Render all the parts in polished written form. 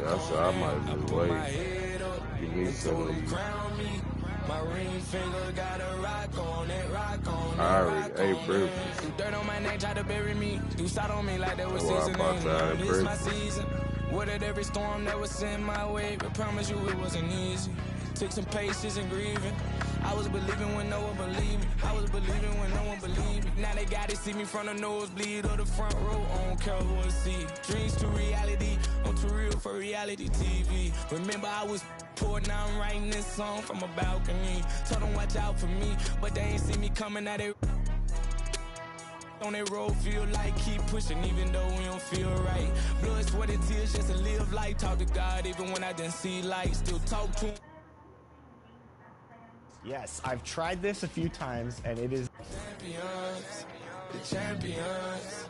I said I might just wait. Give me some of these. My ring finger got a rock on it, rock on it. I already ate breakfast. Do dirt on my neck, try to bury me. Do side on me like there was Well, season. This my season. Weathered every storm that was sent my way. But promise you it wasn't easy. Took some patience and grieving. I was believing when no one believed me. I was believing when no one believed me. Now they gotta see me from the nosebleed or the front row. I don't care who I see. Dreams to reality. I'm too real for reality TV. Remember I was poor, now I'm writing this song from a balcony. Told them watch out for me, but they ain't see me coming at it. On that road, feel like keep pushing, even though we don't feel right. Blood, sweat, and tears just to live life. Talk to God, even when I didn't see light. Still talk to him. Yes, I've tried this a few times, and it is... Champions, the champions.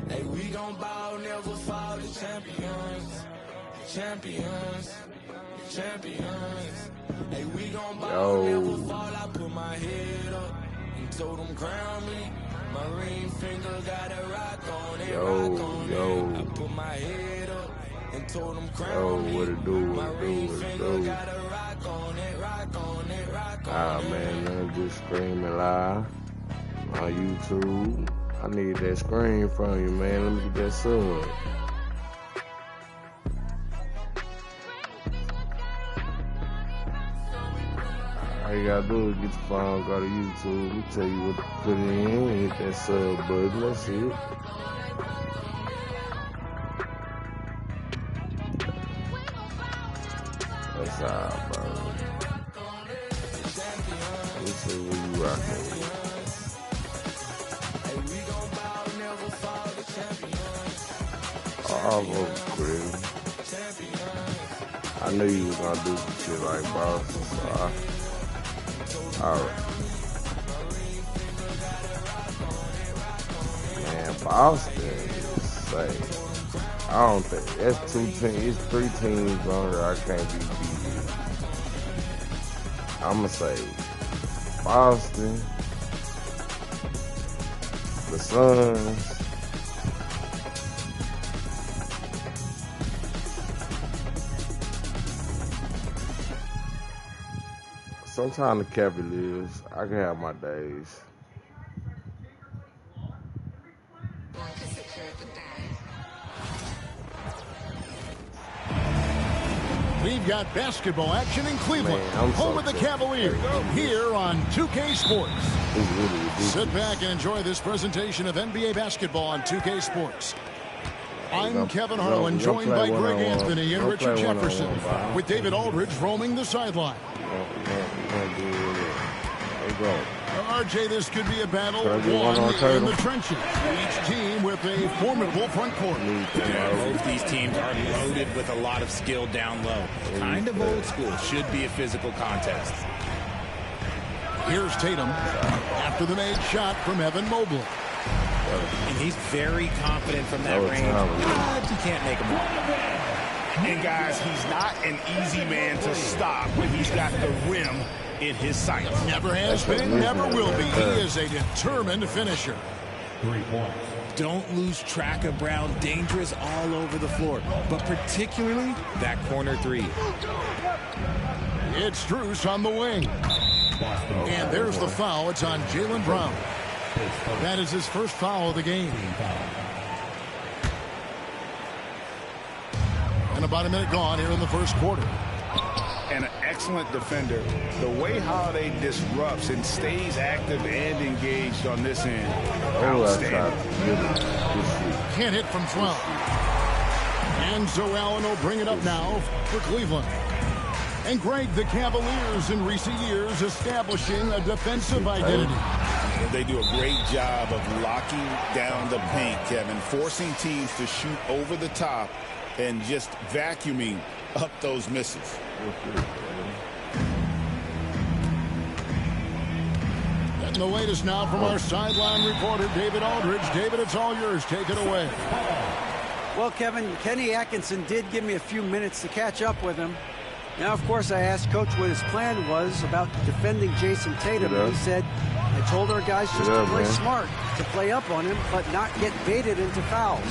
Hey, we gon' bow, never fall. The champions, the champions, the champions. Hey, we gon' bow, never fall. I put my head up and told them crown me. My ring finger got a rock on it, rock on it. I put my head up and told them crown me. What it do, my ring finger got a rock on it, rock on it, rock on it. Man, I'm just screaming live on YouTube. I need that scream from you, man. Let me get that sub. All you gotta do is get your phone, go to YouTube. We tell you what to put in and hit that sub button. That's it. That's all, bro. Let's see what you rockin' with. Oh, crazy. I knew you was gonna do some shit like Boston, so alright. Man, Boston is safe. I don't think that's 2 teams, it's 3 teams on there I can't be beat. I'ma say Boston, the Suns, sometimes the Cavaliers. I can have my days. We've got basketball action in Cleveland, home of the Cavaliers, here on 2K Sports. Sit back and enjoy this presentation of NBA basketball on 2K Sports. I'm Kevin Harlan, joined by Greg Anthony and Richard Jefferson, with David Aldridge roaming the sideline. RJ, this could be a battle won in the trenches. Each team with a formidable front court. Both these teams are loaded with a lot of skill down low. Kind of old school. Should be a physical contest. Here's Tatum after the made shot from Evan Mobley. And he's very confident from that range, but you can't make him wrong. And guys, he's not an easy man to stop when he's got the rim in his sights. Never has been, never will be. He is a determined finisher. 3 points. Don't lose track of Brown. Dangerous all over the floor, but particularly that corner 3. It's Strus on the wing. And there's the foul. It's on Jaylen Brown. That is his first foul of the game. And about a minute gone here in the first quarter. And an excellent defender. The way Holiday disrupts and stays active and engaged on this end. Outstanding. Can't hit from 12. And so Allen will bring it up now for Cleveland. And Greg, the Cavaliers in recent years establishing a defensive identity. They do a great job of locking down the paint, Kevin, forcing teams to shoot over the top and just vacuuming up those misses. And the latest now from our sideline reporter, David Aldridge. David, it's all yours. Take it away. Well, Kevin, Kenny Atkinson did give me a few minutes to catch up with him. Now, of course, I asked Coach what his plan was about defending Jason Tatum. And he said I told our guys just to play smart, to play up on him, but not get baited into fouls,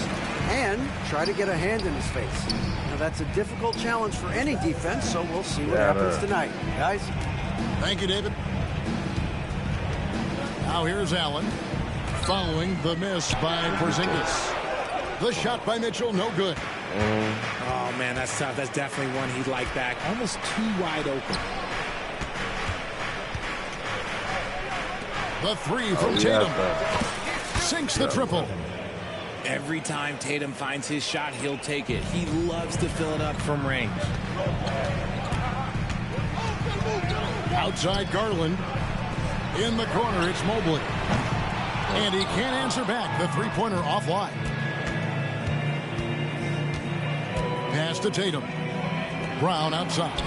and try to get a hand in his face. Now, that's a difficult challenge for any defense, so we'll see what happens tonight. Guys? Thank you, David. Now here's Allen, following the miss by Porzingis. The shot by Mitchell, no good. Oh, man, that's tough. That's definitely one he'd like back. Almost too wide open. The three from Tatum. Sinks the triple. Every time Tatum finds his shot, he'll take it. He loves to fill it up from range. Outside Garland. In the corner, it's Mobley. And he can't answer back. The three-pointer offline. Pass to Tatum. Brown outside.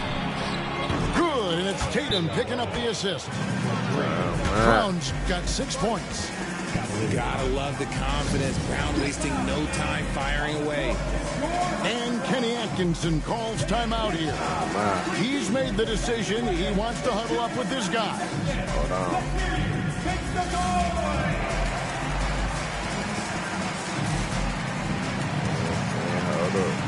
Good, and it's Tatum picking up the assist. Brown's got 6 points. Gotta love the confidence. Brown wasting no time firing away. And Kenny Atkinson calls timeout here. He's made the decision. He wants to huddle up with this guy. Hold on. Hold up.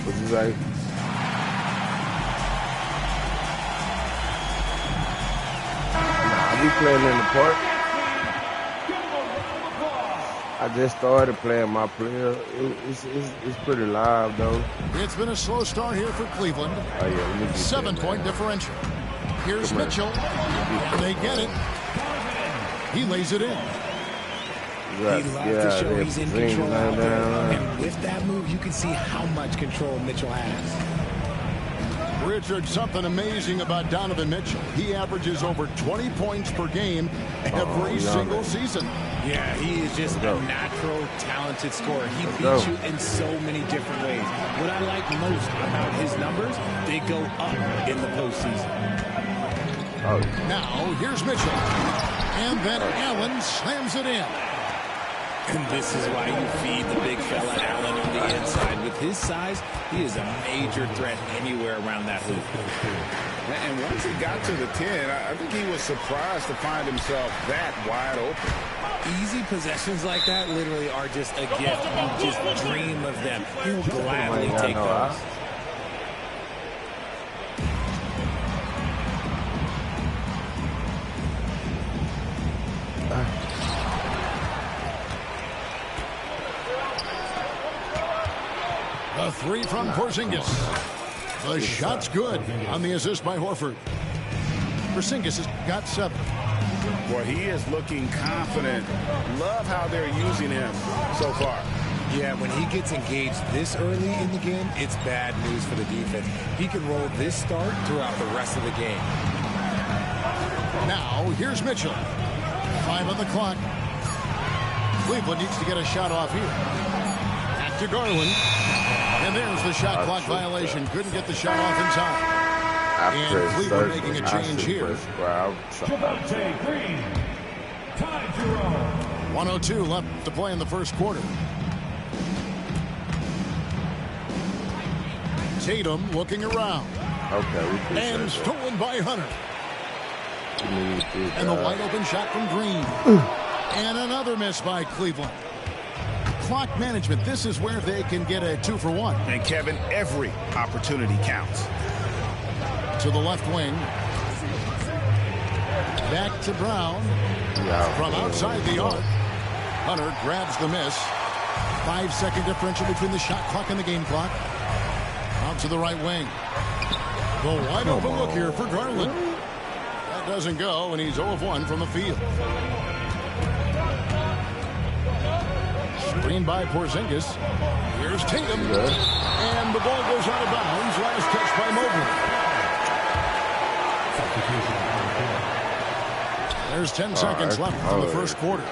What'd you say? Nah, we playing in the park. I just started playing my player. It's pretty live though. It's been a slow start here for Cleveland. Oh yeah, 7-point differential. Here's Mitchell. And they get it. He lays it in. He loves to show he's in control out there. And with that move, you can see how much control Mitchell has. Richard, something amazing about Donovan Mitchell. He averages over 20 points per game every single season. Yeah, he is just a natural, talented scorer. He beats you in so many different ways. What I like most about his numbers, they go up in the postseason. Now, here's Mitchell. And then Allen slams it in. And this is why you feed the big fella Allen on the inside. With his size, he is a major threat anywhere around that hoop. And once he got to the 10, I think he was surprised to find himself that wide open. Easy possessions like that literally are just a gift. You just dream of them. He'll gladly take those. A three from Porzingis. The shot's good on the assist by Horford. Porzingis has got 7. Boy, he is looking confident. Love how they're using him so far. Yeah, when he gets engaged this early in the game, it's bad news for the defense. He can roll this start throughout the rest of the game. Now, here's Mitchell. 5 on the clock. Cleveland needs to get a shot off here. Back to Garland. And there's the shot clock violation. Couldn't get the shot off in time. And Cleveland making a change here. 1:02 left to play in the first quarter. Tatum looking around. And stolen by Hunter. And the wide open shot from Green. And another miss by Cleveland. Clock management, this is where they can get a 2-for-1. And Kevin, every opportunity counts. To the left wing. Back to Brown. From outside the arc. Hunter grabs the miss. 5-second differential between the shot clock and the game clock. Out to the right wing. The wide open look here for Garland. That doesn't go, and he's 0 of 1 from the field. Screen by Porzingis. Here's Tatum. And the ball goes out of bounds. Last catch by Mobley. There's 10 seconds left in the first quarter.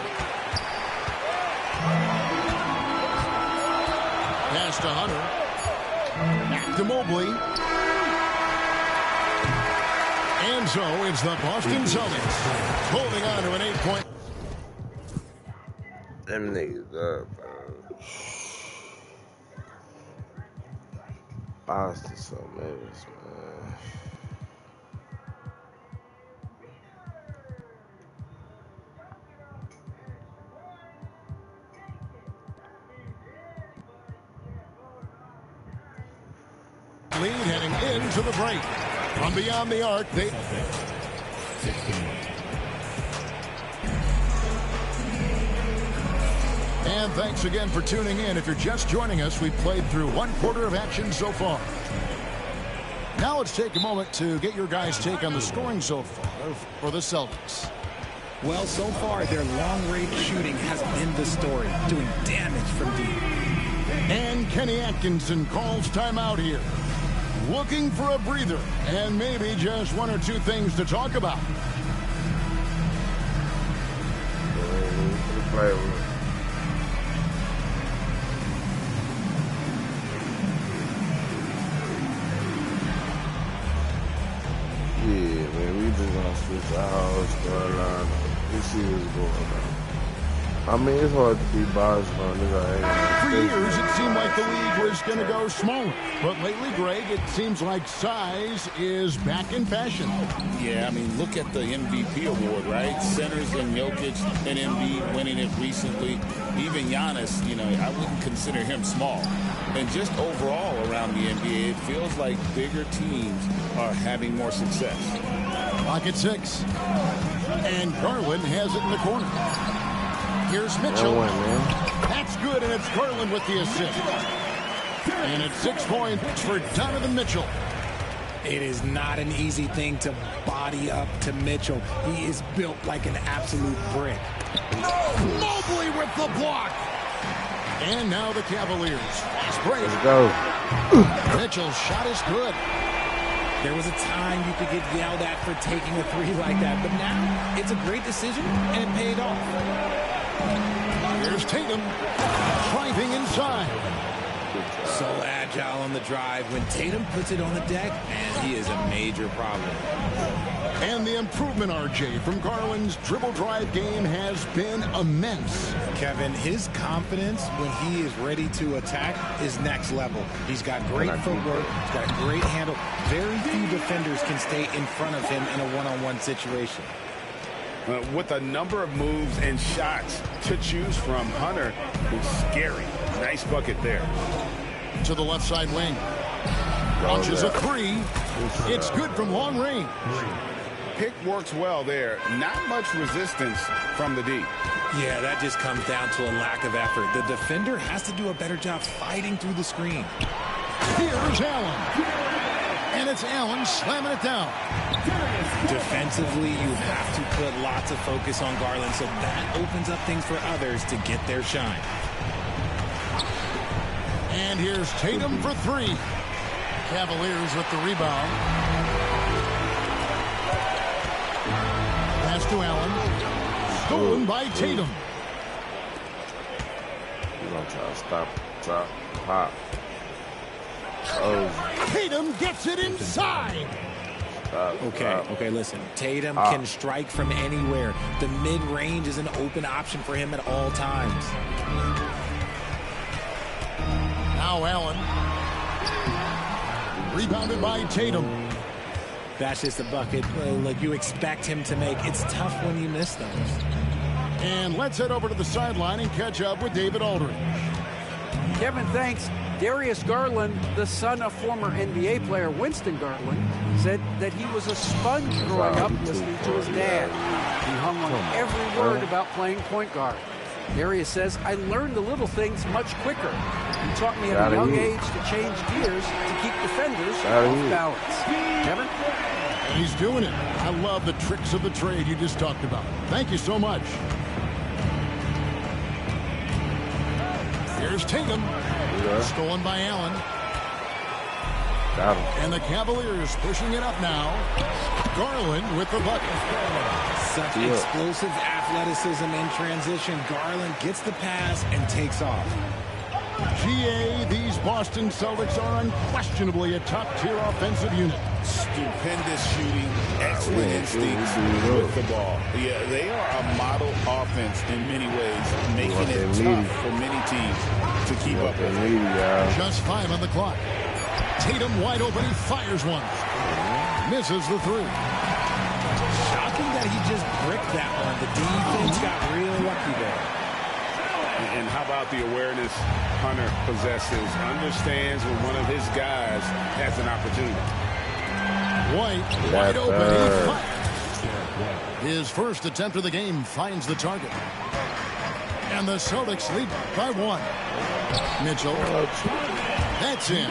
Pass to Hunter. Back to Mobley. And so it's the Boston Celtics holding on to an 8-point. Them niggas up, Boston so mess, man. Lead heading into the break. From beyond the arc, they... And thanks again for tuning in. If you're just joining us, we've played through 1 quarter of action so far. Now let's take a moment to get your guys' take on the scoring so far for the Celtics. Well, so far, their long-range shooting has been the story, doing damage from deep. And Kenny Atkinson calls timeout here. Looking for a breather and maybe just 1 or 2 things to talk about. Yeah, man, we just gonna switch our whole storyline. We see what's going on. I mean, it's hard to be biased on this. For years, it seemed like the league was going to go smaller. But lately, Greg, it seems like size is back in fashion. Yeah, I mean, look at the MVP award, right? Centers and Jokic and Embiid winning it recently. Even Giannis, you know, I wouldn't consider him small. And just overall around the NBA, it feels like bigger teams are having more success. Pocket 6. And Garland has it in the corner. Here's Mitchell. That's good, and it's Garland with the assist. And it's 6 points for Donovan Mitchell. It is not an easy thing to body up to Mitchell. He is built like an absolute brick. Mobley with the block. And now the Cavaliers. Fast break. Let's go. Mitchell's shot is good. There was a time you could get yelled at for taking a 3 like that, but now it's a great decision, and it paid off. Here's Tatum driving inside. So agile on the drive. When Tatum puts it on the deck, man, he is a major problem. And the improvement, RJ, from Garland's dribble drive game has been immense. Kevin, his confidence when he is ready to attack is next level. He's got great footwork. He's got a great handle. Very few defenders can stay in front of him in a one-on-one situation. With a number of moves and shots to choose from, Hunter is scary. Nice bucket there. To the left side wing. Launches a 3. It's good from long range. Pick works well there. Not much resistance from the D. Yeah, that just comes down to a lack of effort. The defender has to do a better job fighting through the screen. Here's Allen. And it's Allen slamming it down. Defensively, you have to put lots of focus on Garland, so that opens up things for others to get their shine. And here's Tatum for 3. Cavaliers with the rebound. Pass to Allen. Stolen by Tatum. You're going to try to stop, drop, pop. Oh. Tatum gets it inside. Okay, listen. Tatum can strike from anywhere. The mid-range is an open option for him at all times. Now Allen. Rebounded by Tatum. That's just a bucket like you expect him to make. It's tough when you miss those. And let's head over to the sideline and catch up with David Aldridge. Kevin, thanks. Darius Garland, the son of former NBA player Winston Garland, said that he was a sponge growing up listening to his dad. He hung on every word about playing point guard. Darius says, I learned the little things much quicker. He taught me at a young age to change gears to keep defenders off balance. Kevin? He's doing it. I love the tricks of the trade you just talked about. Thank you so much. There's Tatum. Stolen by Allen. Got him. And the Cavaliers pushing it up now. Garland with the bucket. Such explosive athleticism in transition. Garland gets the pass and takes off. GA, these Boston Celtics are unquestionably a top-tier offensive unit. Stupendous shooting, excellent instincts with the ball. Yeah, they are a model offense in many ways, making it tough for many teams to keep up with. Just 5 on the clock. Tatum wide open, he fires one. Misses the three. Shocking that he just bricked that one. The defense got real lucky there. And how about the awareness Hunter possesses? Understands when one of his guys has an opportunity. White wide open, he fires. His first attempt of the game finds the target. And the Celtics lead by 1. Mitchell. That's in.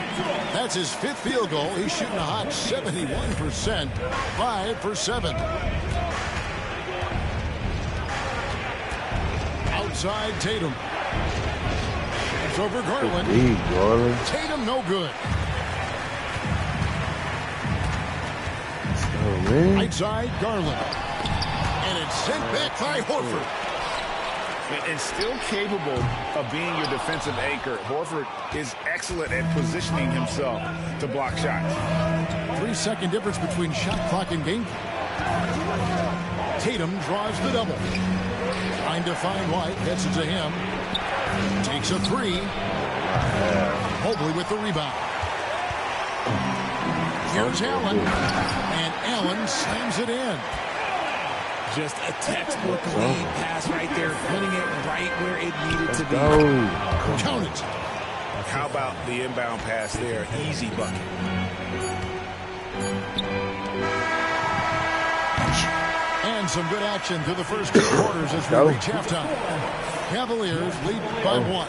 That's his 5th field goal. He's shooting a hot 71%. 5 for 7. Outside Tatum. It's over Garland. Tatum no good. Outside Garland. And it's sent back by Horford. And still capable of being your defensive anchor. Horford is excellent at positioning himself to block shots. 3-second difference between shot clock and game. Tatum draws the double. Trying to find White. Gets it to him. Takes a 3. Mobley with the rebound. Here's Allen. And Allen slams it in. Just a textbook lead pass right there, putting it right where it needed to be. Count it. How about the inbound pass there? Easy bucket. And some good action through the first 2 quarters as we reach halftime. Cavaliers lead by 1.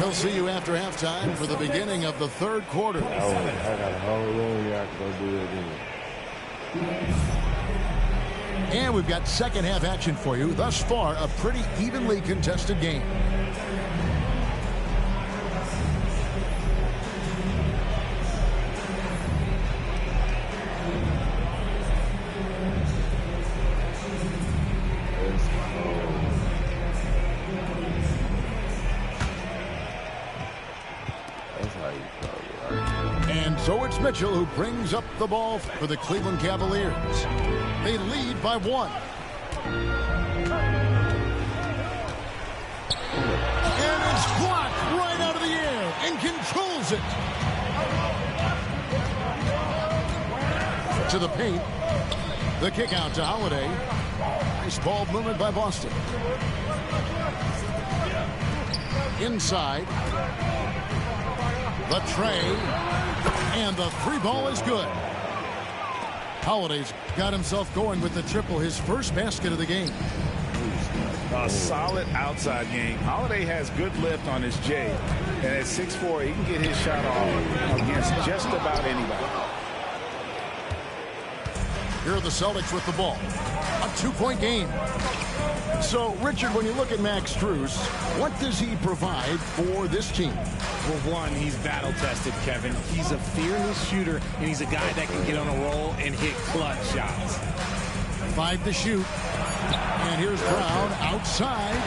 We'll see you after halftime for the beginning of the 3rd quarter. I got a whole room. Y'all can go do it again. And we've got second half action for you. Thus far, a pretty evenly contested game. And so it's Mitchell who brings up the ball for the Cleveland Cavaliers. They lead by 1. And it's blocked right out of the air and controls it. To the paint. The kick out to Holiday. Nice ball movement by Boston. Inside. The tray. And the 3 ball is good. Holiday's got himself going with the triple, his first basket of the game. A solid outside game. Holiday has good lift on his J. And at 6'4", he can get his shot off against just about anybody. Here are the Celtics with the ball. A 2-point game. So, Richard, when you look at Max Strus, what does he provide for this team? Well, one, he's battle-tested, Kevin. He's a fearless shooter, and he's a guy that can get on a roll and hit clutch shots. 5 to shoot. And here's Brown outside.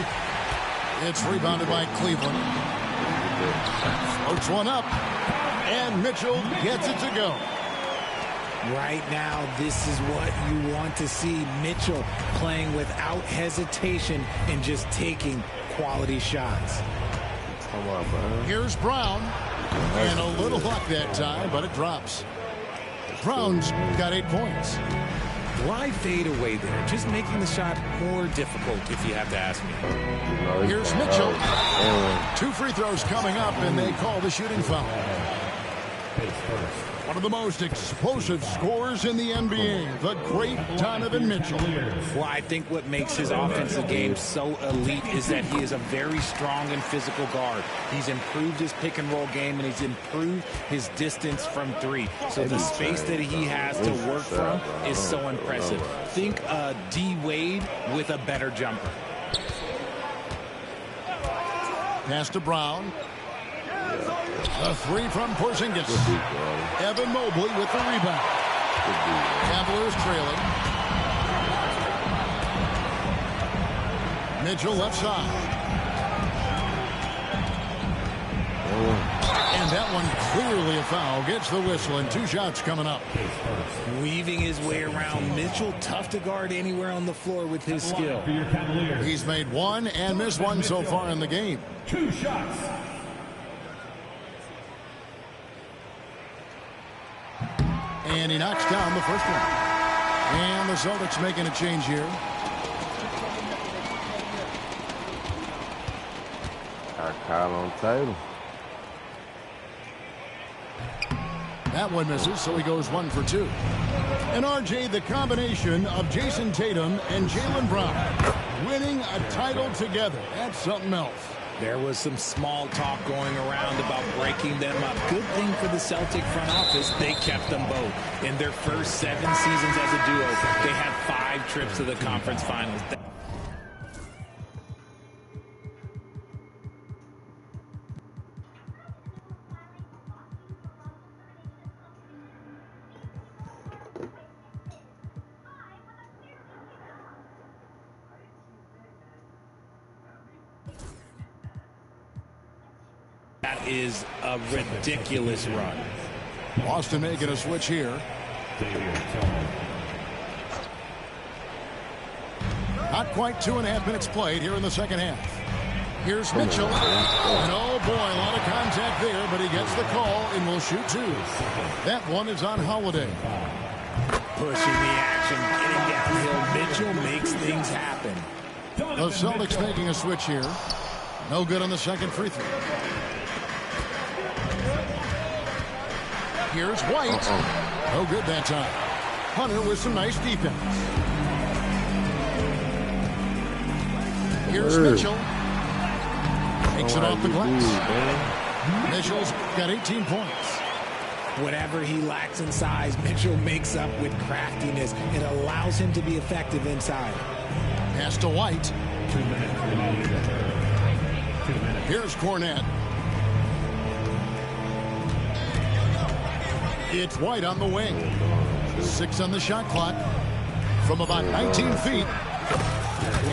It's rebounded by Cleveland. Floats one up. And Mitchell gets it to go. Right now, this is what you want to see. Mitchell playing without hesitation and just taking quality shots. Come on, man. Here's Brown. And a little luck that time, but it drops. Brown's got 8 points. Why fade away there? Just making the shot more difficult, if you have to ask me. Here's Mitchell. 2 free throws coming up, and they call the shooting foul. One of the most explosive scorers in the NBA, the great Donovan Mitchell. Well, I think what makes his offensive game so elite is that he is a very strong and physical guard. He's improved his pick and roll game, and he's improved his distance from 3. So the space that he has to work from is so impressive. Think D. Wade with a better jumper. Pass to Brown. A three from Porzingis. Evan Mobley with the rebound. Cavaliers trailing. Mitchell left side. And that one clearly a foul. Gets the whistle and 2 shots coming up. Weaving his way around Mitchell. Tough to guard anywhere on the floor with his skill. He's made 1 and missed 1 so far in the game. 2 shots. And he knocks down the first one. And the Celtics making a change here. I call on Tatum. That one misses, so he goes 1 for 2. And RJ, the combination of Jason Tatum and Jaylen Brown winning a title together. That's something else. There was some small talk going around about breaking them up. Good thing for the Celtic front office, they kept them both. In their first 7 seasons as a duo, they had 5 trips to the conference finals. That is a ridiculous run. Boston making a switch here. Not quite 2.5 minutes played here in the second half. Here's Mitchell. And oh boy, a lot of contact there, but he gets the call and will shoot 2. That one is on Holiday. Pushing the action, getting downhill. Mitchell makes things happen. The Celtics making a switch here. No good on the second free throw. Here's White. No good that time. Hunter with some nice defense. Here's Mitchell. Takes it off the glass. Mitchell's got 18 points. Whatever he lacks in size, Mitchell makes up with craftiness. It allows him to be effective inside. Pass to White. 2 minutes remaining. Here's Cornette. It's White on the wing. 6 on the shot clock. From about 19 feet.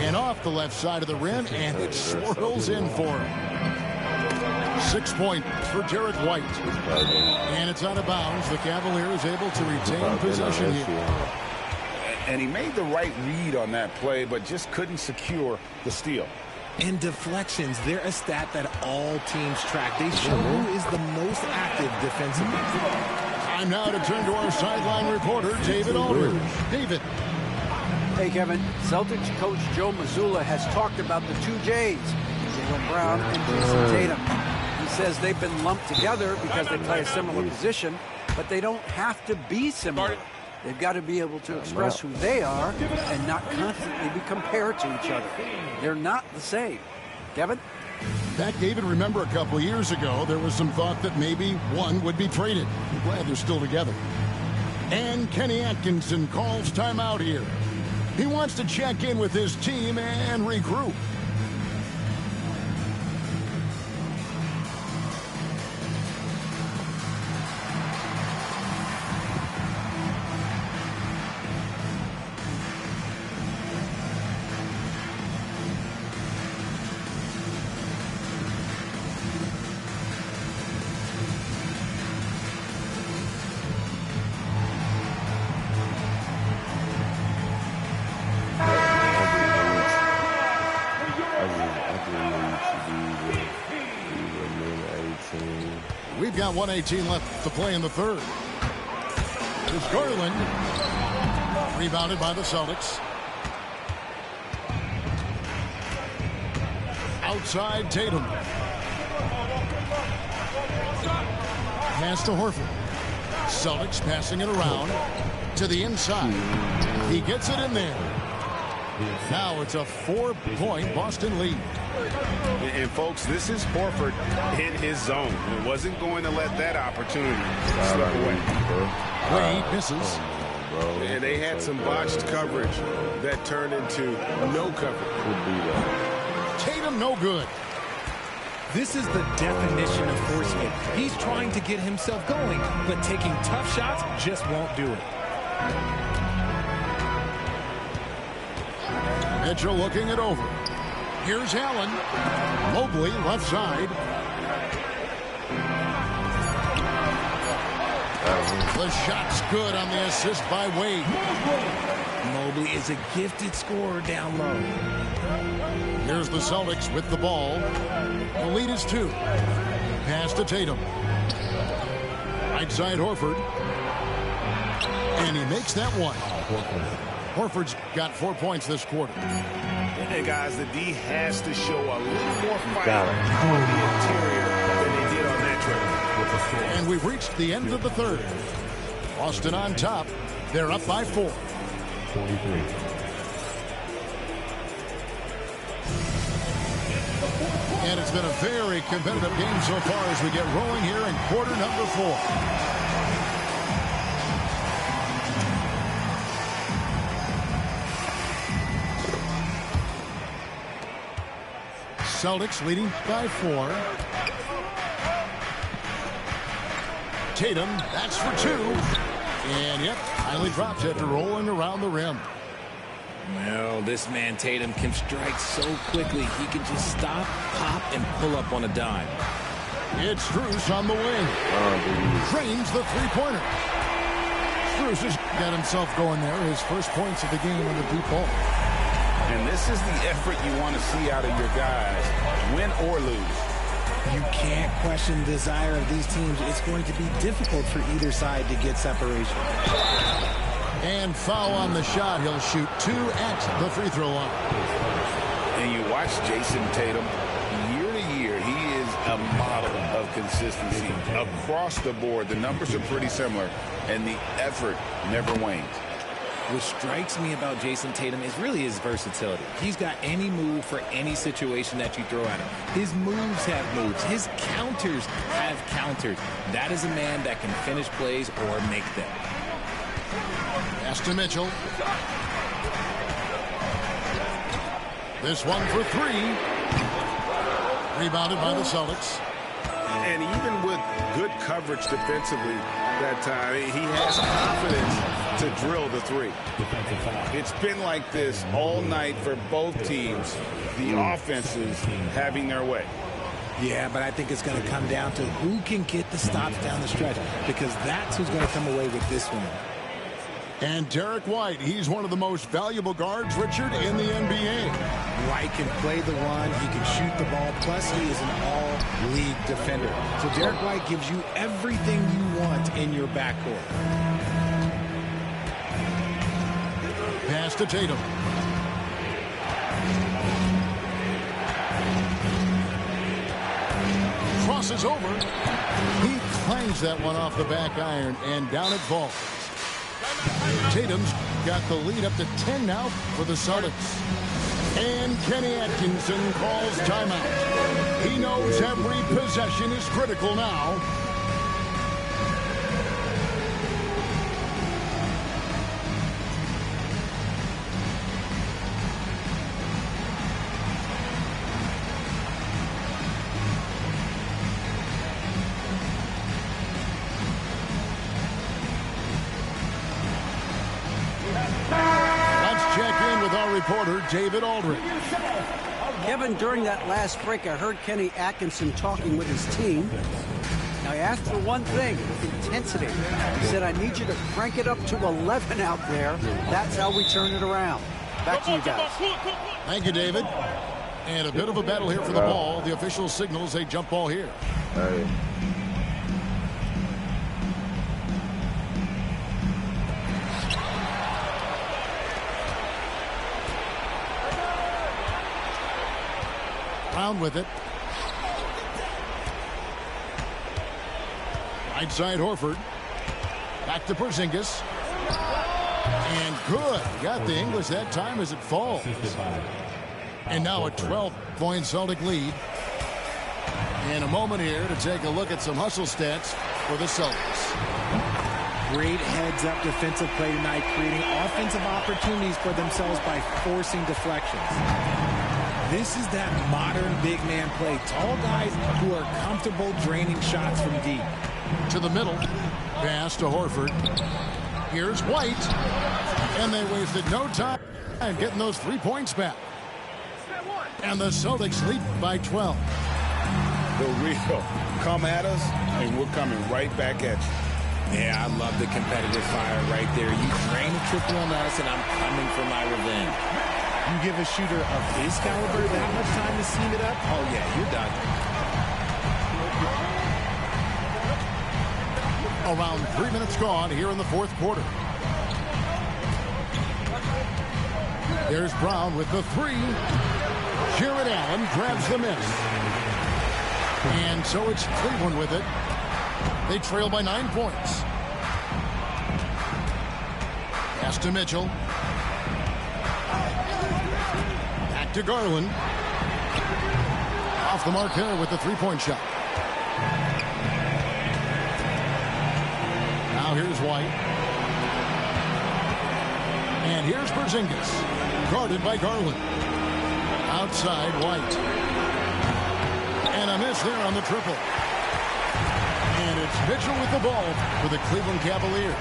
And off the left side of the rim, and it swirls in for him. 6 points for Derek White. And it's out of bounds. The Cavaliers able to retain possession here. And he made the right read on that play, but just couldn't secure the steal. And deflections, they're a stat that all teams track. They show who is the most active defensively. Time now to turn to our sideline reporter, David Aldridge. David. Hey, Kevin. Celtics coach Joe Mazzulla has talked about the 2 J's, Jaylen Brown and Jason Tatum. He says they've been lumped together because they play a similar position, but they don't have to be similar. They've got to be able to express who they are and not constantly be compared to each other. They're not the same. Kevin? Back, David, remember a couple years ago, there was some thought that maybe one would be traded. I'm glad they're still together. And Kenny Atkinson calls timeout here. He wants to check in with his team and regroup. We've got 1:18 left to play in the third. It's Garland. Rebounded by the Celtics. Outside Tatum. Pass to Horford. Celtics passing it around to the inside. He gets it in there. Now it's a 4-point Boston lead. And folks, this is Horford in his zone. He wasn't going to let that opportunity slip away. Wade misses. And they had some botched coverage that turned into no coverage. Tatum no good. This is the definition of forcing it. He's trying to get himself going, but taking tough shots just won't do it. Mitchell looking it over. Here's Allen. Mobley left side. The shot's good on the assist by Wade. Mobley is a gifted scorer down low. Here's the Celtics with the ball. The lead is 2. Pass to Tatum. Right side Horford. And he makes that one. Horford's got 4 points this quarter. And guys, the D has to show a little more fight on the interior than they did on that trip. And we've reached the end of the third. Boston on top. They're up by 4. 43. And it's been a very competitive game so far as we get rolling here in quarter number 4. Celtics leading by 4. Tatum, that's for 2. And yep, finally drops after rolling around the rim. Well, this man Tatum can strike so quickly he can just stop, pop, and pull up on a dime. It's Strus on the wing. Drains the three-pointer. Strus has got himself going there. His first points of the game on the deep ball. And this is the effort you want to see out of your guys, win or lose. You can't question the desire of these teams. It's going to be difficult for either side to get separation. And foul on the shot. He'll shoot 2 at the free throw line. And you watch Jason Tatum, year to year, he is a model of consistency. Across the board, the numbers are pretty similar, and the effort never wanes. What strikes me about Jason Tatum is really his versatility. He's got any move for any situation that you throw at him. His moves have moves. His counters have counters. That is a man that can finish plays or make them. Pass to Mitchell. This one for 3. Rebounded by the Celtics. And even with good coverage defensively that time, he has confidence to drill the 3. It's been like this all night for both teams. The offenses having their way. Yeah, but I think it's going to come down to who can get the stops down the stretch, because that's who's going to come away with this one. And Derek White, he's one of the most valuable guards, Richard, in the NBA. White can play the run, he can shoot the ball, plus he is an all-league defender. So Derek White gives you everything you want in your backcourt. Pass to Tatum. Crosses over. He clangs that one off the back iron, and down it falls. Tatum's got the lead up to 10 now for the Celtics. And Kenny Atkinson calls timeout. He knows every possession is critical now. Reporter David Aldridge. Kevin, during that last break, I heard Kenny Atkinson talking with his team. Now, he asked for one thing, intensity. He said, I need you to crank it up to 11 out there. That's how we turn it around. Back to you guys. Thank you, David. And a bit of a battle here for the ball. The official signals a jump ball here. Round with it. Right side Horford. Back to Porzingis. And good. Got the English that time as it falls. And now a 12-point Celtic lead. In a moment here to take a look at some hustle stats for the Celtics. Great heads-up defensive play tonight, creating offensive opportunities for themselves by forcing deflections. This is that modern big man play. Tall guys who are comfortable draining shots from deep. To the middle. Pass to Horford. Here's White. And they wasted no time getting those 3 points back. And the Celtics lead by 12. The real come at us, and we're coming right back at you. Yeah, I love the competitive fire right there. You drain a triple on us, and I'm coming for my revenge. You give a shooter of his caliber that much time to seam it up, oh, yeah, you're done. Around 3 minutes gone here in the fourth quarter. There's Brown with the three. Jared Allen grabs the miss. And so it's Cleveland with it. They trail by 9 points. Pass to Mitchell. Back to Garland. Off the mark there with the three-point shot. Now here's White. And here's Porzingis. Guarded by Garland. Outside White. And a miss there on the triple. And it's Mitchell with the ball for the Cleveland Cavaliers.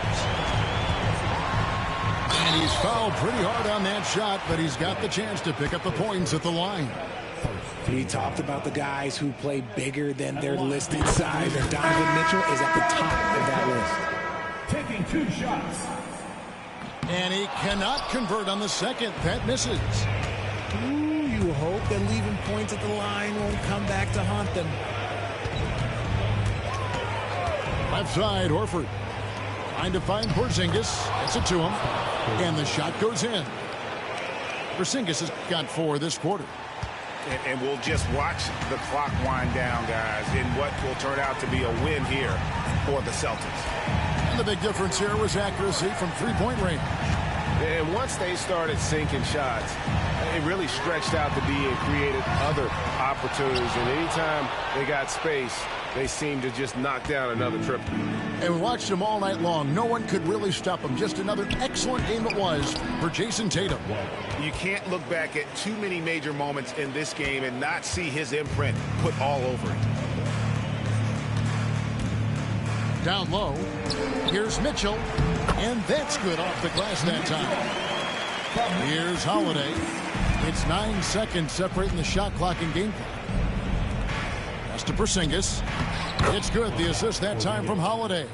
And he's fouled pretty hard on that shot, but he's got the chance to pick up the points at the line. We talked about the guys who play bigger than their listed size, and Donovan Mitchell is at the top of that list. Taking 2 shots. And he cannot convert on the second. That misses. Ooh, you hope that leaving points at the line won't come back to haunt them. Left side, Horford. Trying to find Porzingis. Gets it to him. And the shot goes in. Porzingis has got 4 this quarter. And we'll just watch the clock wind down, guys, in what will turn out to be a win here for the Celtics. And the big difference here was accuracy from three-point range. And once they started sinking shots, it really stretched out to be and created other opportunities. And anytime they got space, they seemed to just knock down another triple. And we watched them all night long. No one could really stop them. Just another excellent game it was for Jason Tatum. You can't look back at too many major moments in this game and not see his imprint put all over it. Down low. Here's Mitchell. And that's good off the glass that time. Here's Holiday. It's 9 seconds separating the shot clock and game clock. Pass to Porzingis. It's good. The assist that time from Holiday.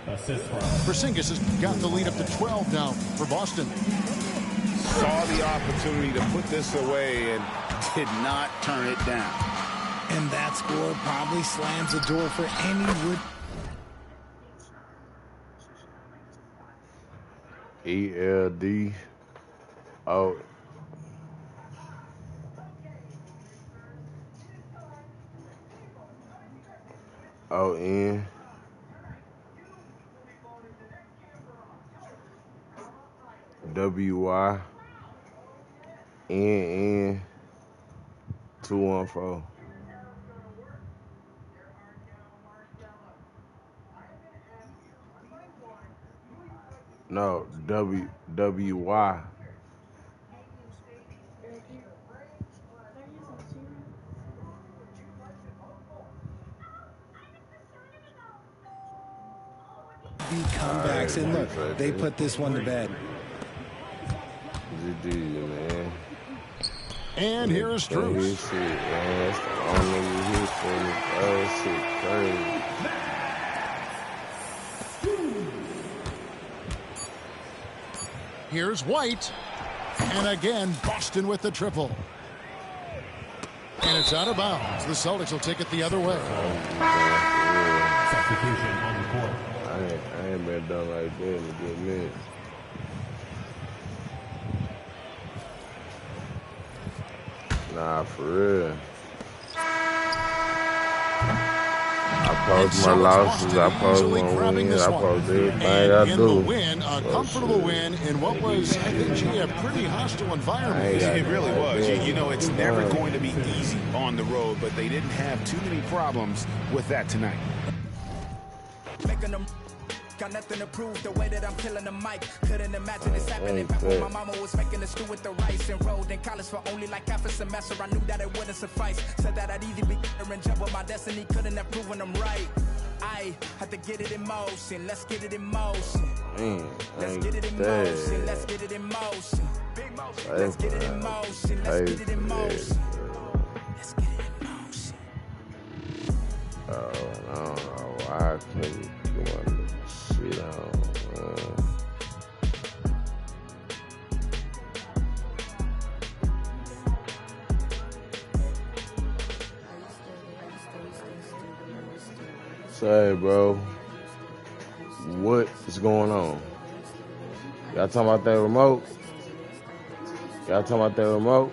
Porzingis has got the lead up to 12 now for Boston. Saw the opportunity to put this away and did not turn it down. And that score probably slams the door for any would. E-L-D-O. O-N. W-Y. N-N. 214. No, W-Y. Comebacks, and look, they put this one to bed. Man. And here is Struz. Here's White. And again, Boston with the triple. And it's out of bounds. The Celtics will take it the other way. Substitution on the court. I ain't been done like that in a good minute. Nah, for real. I post my losses, I post my wins, I post everything I do. In the win, a comfortable win in what was, I think, a pretty hostile environment. It really was. You know, it's never going to be easy on the road, but they didn't have too many problems with that tonight. got nothing to prove. The way that I'm killing the mic, couldn't imagine this happening back when my mama was making the stew with the rice. Enrolled in college for only like half a semester. I knew that it wouldn't suffice. Said that I'd either be better in jail, but my destiny couldn't have proven I'm right. I had to get it in motion. Let's get it in motion. Let's get it in motion. Let's get it in motion. Let's get it in motion. Let's get it in motion. Let's get it in motion. Oh, I don't know why I couldn't doing shit on. Say, bro, what is going on? Y'all talking about that remote? Y'all talking about that remote?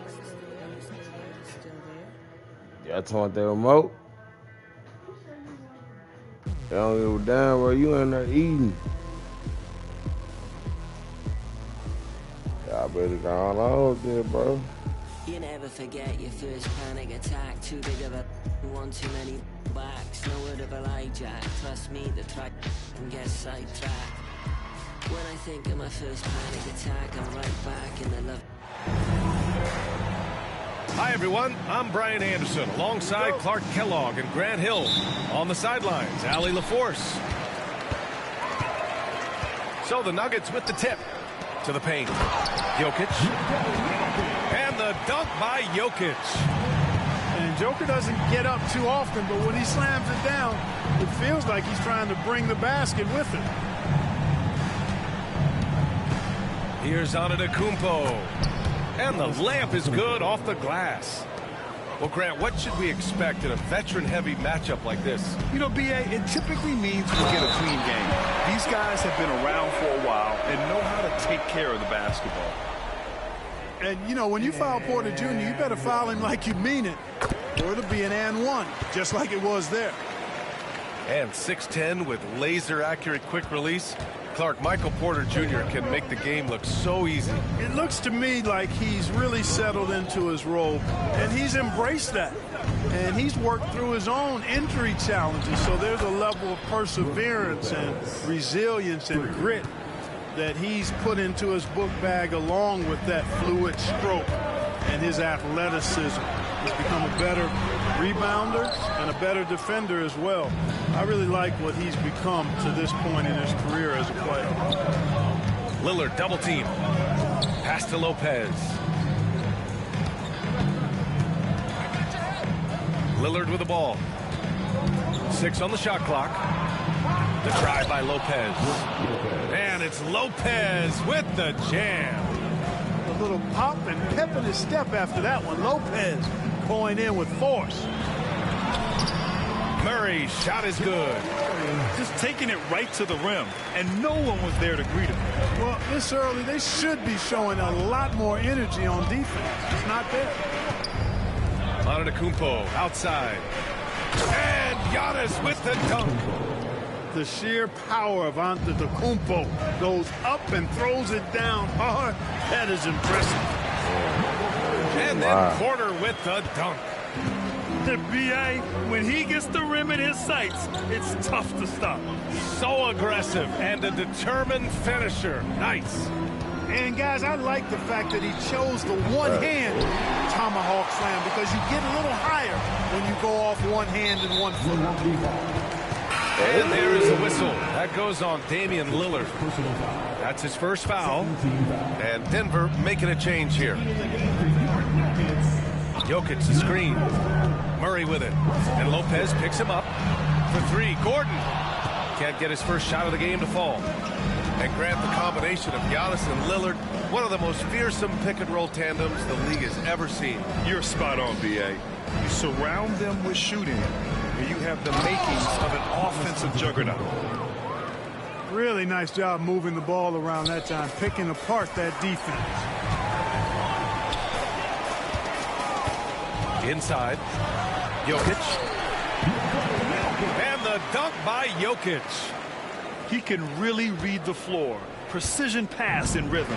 Y'all talking about that remote? Y'all don't give a damn, bro. You in there eating. Y'all better go on there, bro. You never forget your first panic attack. Too big of a one, too many backs. No word of a lie, Jack. Trust me, the track can get sidetracked. When I think of my first panic attack, I'm right back in the love. Hi, everyone. I'm Brian Anderson, alongside Clark Kellogg and Grant Hill. On the sidelines, Allie LaForce. So the Nuggets with the tip to the paint. Jokic. And the dunk by Jokic. And Joker doesn't get up too often, but when he slams it down, it feels like he's trying to bring the basket with him. Here's Antetokounmpo. And the layup is good off the glass. Well, Grant, what should we expect in a veteran-heavy matchup like this? You know, B.A., it typically means we'll get a clean game. These guys have been around for a while and know how to take care of the basketball. And, you know, when you foul Porter Jr., you better foul him like you mean it, or it'll be an and one, just like it was there. And 6'10" with laser-accurate quick release. Clark, Michael Porter Jr. can make the game look so easy. It looks to me like he's really settled into his role, and he's embraced that. And he's worked through his own injury challenges, so there's a level of perseverance and resilience and grit that he's put into his book bag along with that fluid stroke and his athleticism. He's become a better rebounder and a better defender as well. I really like what he's become to this point in his career as a player. Lillard double team. Pass to Lopez. Lillard with the ball. 6 on the shot clock. The try by Lopez. And it's Lopez with the jam. A little pop and pep in his step after that one. Lopez going in with force. Murray's shot is good. Just taking it right to the rim, and no one was there to greet him. Well, this early, they should be showing a lot more energy on defense. It's not there. Antetokounmpo outside. And Giannis with the dunk. The sheer power of Antetokounmpo goes up and throws it down hard. That is impressive. And then Porter with the dunk. The B.A., when he gets the rim in his sights, it's tough to stop. So aggressive and a determined finisher. Nice. And, guys, I like the fact that he chose the one-hand tomahawk slam because you get a little higher when you go off one hand and 1 foot. And there is a whistle. That goes on Damian Lillard. That's his first foul. And Denver making a change here. Jokic the screen. Murray with it. And Lopez picks him up for 3. Gordon can't get his first shot of the game to fall. And Grant, the combination of Giannis and Lillard, one of the most fearsome pick-and-roll tandems the league has ever seen. You're spot on, B.A. You surround them with shooting, and you have the makings of an offensive juggernaut. Really nice job moving the ball around that time, picking apart that defense. Inside, Jokic. And the dunk by Jokic. He can really read the floor. Precision pass in rhythm.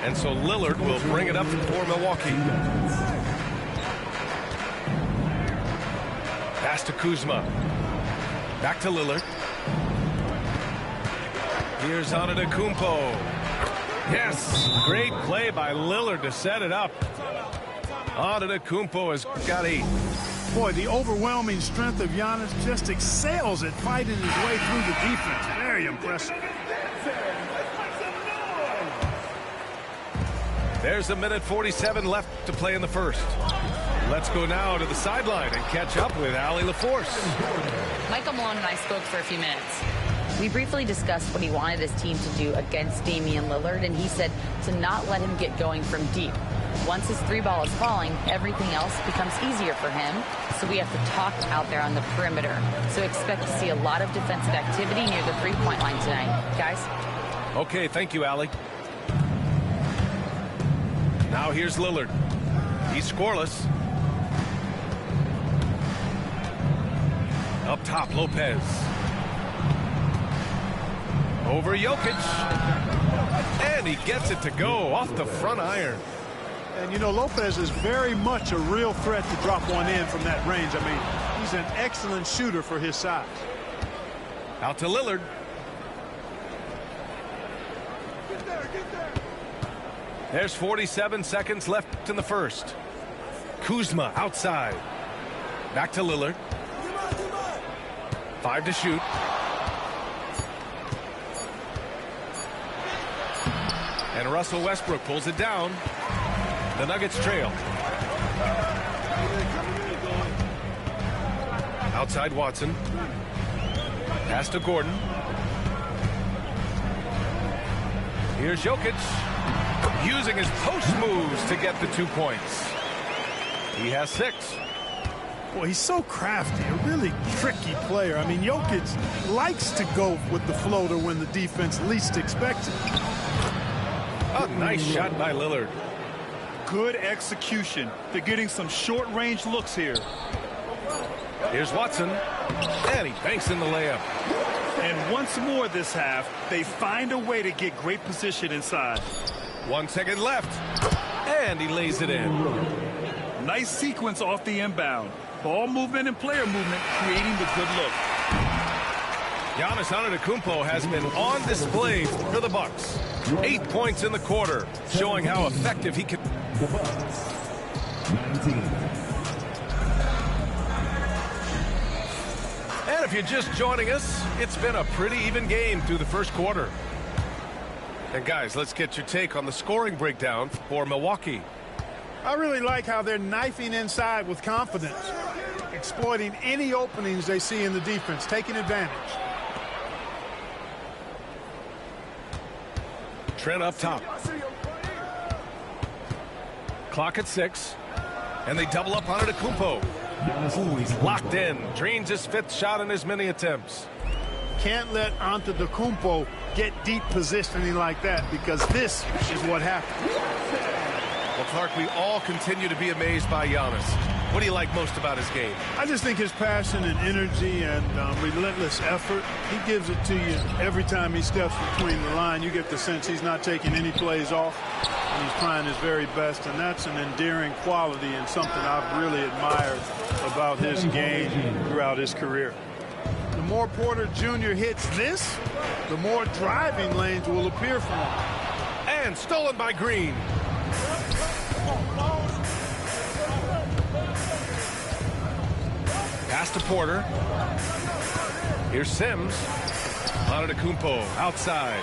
And so Lillard will bring it up for Milwaukee. Pass to Kuzma. Back to Lillard. Here's Antetokounmpo. Yes, great play by Lillard to set it up. Antetokounmpo has got 8. Boy, the overwhelming strength of Giannis just excels at fighting his way through the defense. Very impressive. There's a minute 47 left to play in the first. Let's go now to the sideline and catch up with Allie LaForce. Michael Malone and I spoke for a few minutes. We briefly discussed what he wanted his team to do against Damian Lillard, and he said to not let him get going from deep. Once his 3-ball is falling, everything else becomes easier for him, so we have to talk out there on the perimeter. So expect to see a lot of defensive activity near the 3-point line tonight. Guys? Okay, thank you, Allie. Now here's Lillard. He's scoreless. Up top, Lopez. Over Jokic. And he gets it to go off the front iron. And, you know, Lopez is very much a real threat to drop one in from that range. I mean, he's an excellent shooter for his size. Out to Lillard. There's 47 seconds left in the first. Kuzma outside. Back to Lillard. 5 to shoot. And Russell Westbrook pulls it down. The Nuggets trail. Outside Watson. Pass to Gordon. Here's Jokic. Using his post moves to get the 2 points. He has 6. Boy, he's so crafty, a really tricky player. I mean, Jokic likes to go with the floater when the defense least expects it. A nice shot by Lillard. Good execution. They're getting some short-range looks here. Here's Watson. And he banks in the layup. And once more this half, they find a way to get great position inside. 1 second left. And he lays it in. Nice sequence off the inbound. Ball movement and player movement creating the good look. Giannis Antetokounmpo has been on display for the Bucks. 8 points in the quarter, showing how effective he can. The Bucks, 19. And if you're just joining us, it's been a pretty even game through the first quarter. And guys, let's get your take on the scoring breakdown for Milwaukee. I really like how they're knifing inside with confidence, exploiting any openings they see in the defense, taking advantage. Trent up top. Clock at 6. And they double up on Antetokounmpo. Ooh, he's locked in. Drains his 5th shot in as many attempts. Can't let Antetokounmpo get deep positioning like that, because this is what happens. Well, Clark, we all continue to be amazed by Giannis. What do you like most about his game? I just think his passion and energy and relentless effort. He gives it to you every time he steps between the line. You get the sense he's not taking any plays off, and he's trying his very best, and that's an endearing quality and something I've really admired about his game throughout his career. The more Porter Jr. hits this, the more driving lanes will appear for him. And stolen by Green. Pass to Porter. Here's Sims. Antetokounmpo outside.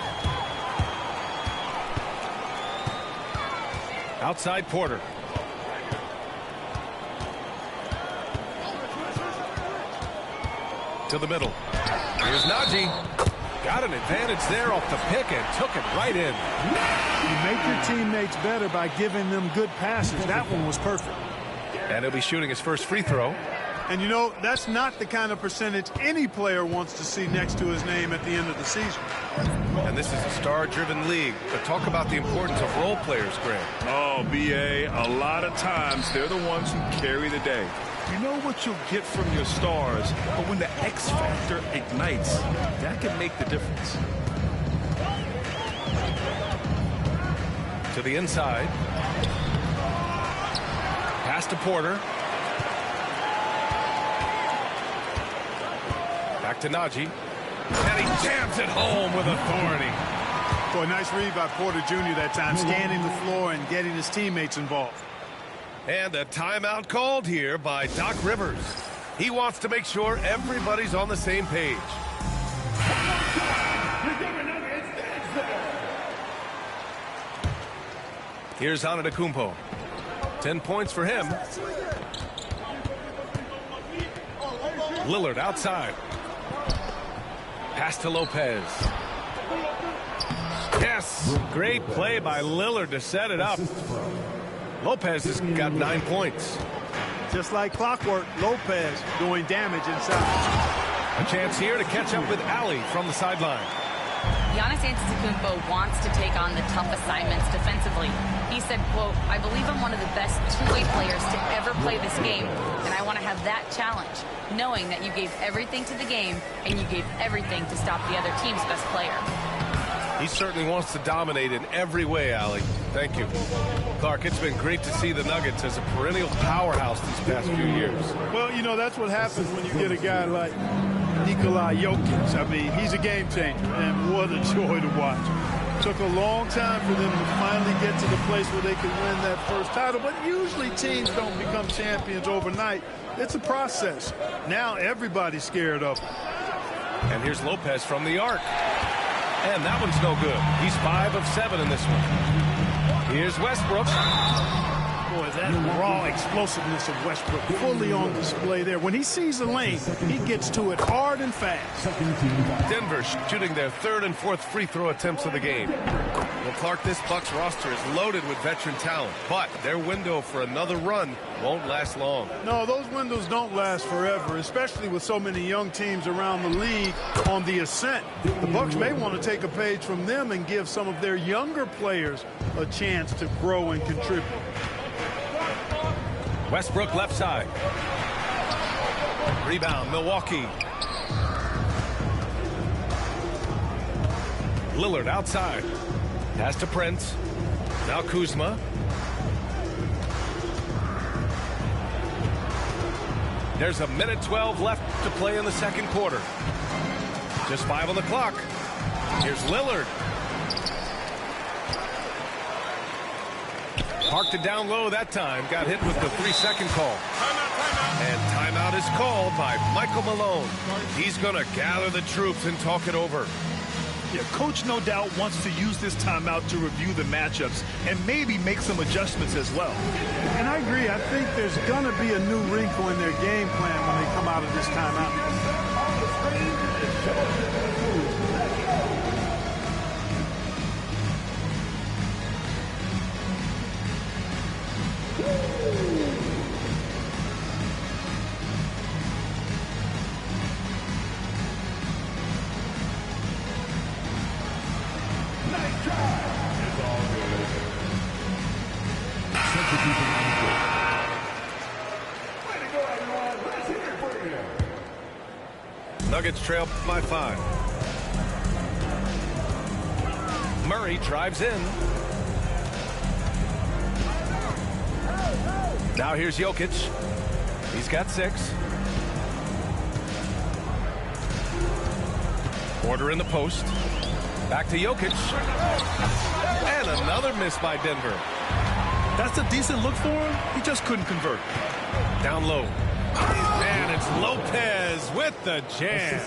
Outside Porter. To the middle. Here's Najee. Got an advantage there off the pick and took it right in. You make your teammates better by giving them good passes. That one was perfect. And he'll be shooting his first free throw. And, you know, that's not the kind of percentage any player wants to see next to his name at the end of the season. And this is a star-driven league. But talk about the importance of role players, Grant. Oh, B.A., a lot of times they're the ones who carry the day. You know what you'll get from your stars, but when the X factor ignites, that can make the difference. To the inside. Pass to Porter. Back to Najee. And he jams it home with authority. Boy, nice read by Porter Jr. that time, scanning the floor and getting his teammates involved. And a timeout called here by Doc Rivers. He wants to make sure everybody's on the same page. Here's Antetokounmpo. 10 points for him. Lillard outside. Pass to Lopez. Yes, great play by Lillard to set it up. Lopez has got 9 points. Just like clockwork, Lopez doing damage inside. A chance here to catch up with Ali from the sideline. Giannis Antetokounmpo wants to take on the tough assignments defensively. He said, quote, "I believe I'm one of the best two-way players to ever play this game, and I want to have that challenge, knowing that you gave everything to the game and you gave everything to stop the other team's best player." He certainly wants to dominate in every way, Ali. Thank you. Clark, it's been great to see the Nuggets as a perennial powerhouse these past few years. Well, you know, that's what happens when you get a guy like Nikola Jokic. I mean, he's a game changer, and what a joy to watch. Took a long time for them to finally get to the place where they can win that first title, but usually teams don't become champions overnight. It's a process. Now everybody's scared of him. And here's Lopez from the arc. And that one's no good. He's 5 of 7 in this one. Here's Westbrook. Boy, that raw explosiveness of Westbrook fully on display there. When he sees a lane, he gets to it hard and fast. Denver shooting their 3rd and 4th free throw attempts of the game. Well, Clark, this Bucks roster is loaded with veteran talent, but their window for another run won't last long. No, those windows don't last forever, especially with so many young teams around the league on the ascent. The Bucks may want to take a page from them and give some of their younger players a chance to grow and contribute. Westbrook left side. Rebound, Milwaukee. Lillard outside. Pass to Prince. Now Kuzma. There's a minute 12 left to play in the second quarter. Just 5 on the clock. Here's Lillard. Parked it down low that time. Got hit with the 3-second call. And timeout is called by Michael Malone. He's going to gather the troops and talk it over. Yeah, coach no doubt wants to use this timeout to review the matchups and maybe make some adjustments as well. And I agree. I think there's going to be a new wrinkle in their game plan when they come out of this timeout. Nuggets trail by 5. Murray drives in. Now here's Jokic. He's got 6. Porter in the post. Back to Jokic. And another miss by Denver. That's a decent look for him. He just couldn't convert. Down low. And it's Lopez with the jam.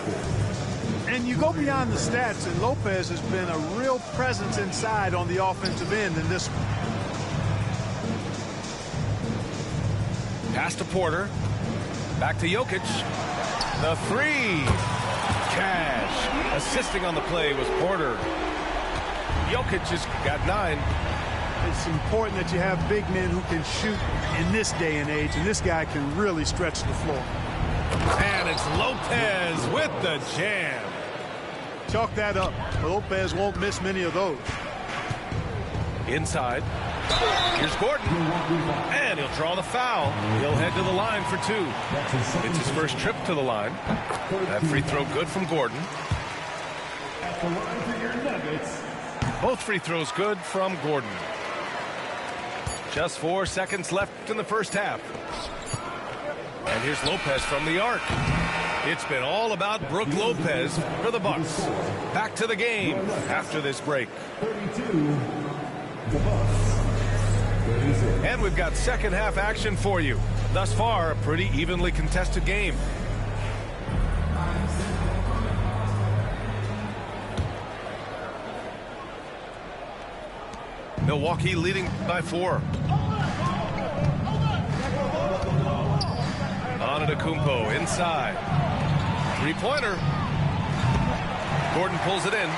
And you go beyond the stats, and Lopez has been a real presence inside on the offensive end in this one. Pass to Porter. Back to Jokic. The 3. Cash. Assisting on the play was Porter. Jokic has got 9. It's important that you have big men who can shoot in this day and age, and this guy can really stretch the floor. And it's Lopez with the jam. Chalk that up. Lopez won't miss many of those. Inside. Here's Gordon. And he'll draw the foul. He'll head to the line for 2. It's his first trip to the line. That free throw good from Gordon. Both free throws good from Gordon. Just 4 seconds left in the first half. And here's Lopez from the arc. It's been all about Brook Lopez for the Bucks. Back to the game after this break. 32, the Bucks. And we've got second half action for you. Thus far, a pretty evenly contested game. Milwaukee leading by 4. Antetokounmpo inside. Three-pointer. Gordon pulls it in.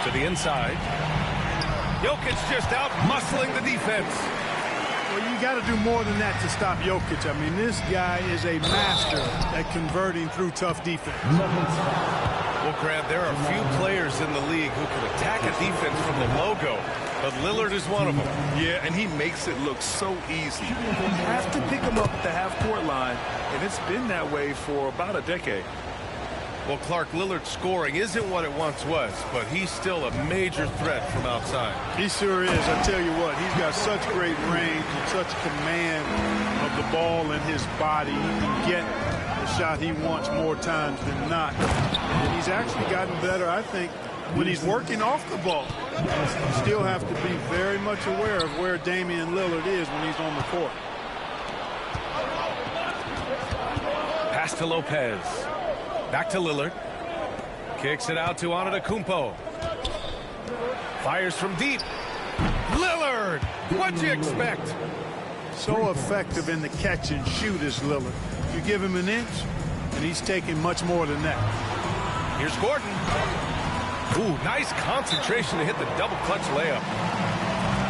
To the inside. Jokic just out muscling the defense. Well, you got to do more than that to stop Jokic. I mean, this guy is a master at converting through tough defense. Well, Grant, there are few players in the league who can attack a defense from the logo, but Lillard is one of them. Yeah, and he makes it look so easy. You have to pick him up at the half-court line, and it's been that way for about a decade. Well, Clark, Lillard's scoring isn't what it once was, but he's still a major threat from outside. He sure is. I tell you what, he's got such great range and such command of the ball in his body. He can get the shot he wants more times than not. And he's actually gotten better, I think, when he's working off the ball. You still have to be very much aware of where Damian Lillard is when he's on the court. Pass to Lopez. Back to Lillard. Kicks it out to Antetokounmpo. Fires from deep. Lillard! What'd you expect? So effective in the catch and shoot is Lillard. You give him an inch, and he's taking much more than that. Here's Gordon. Ooh, nice concentration to hit the double clutch layup.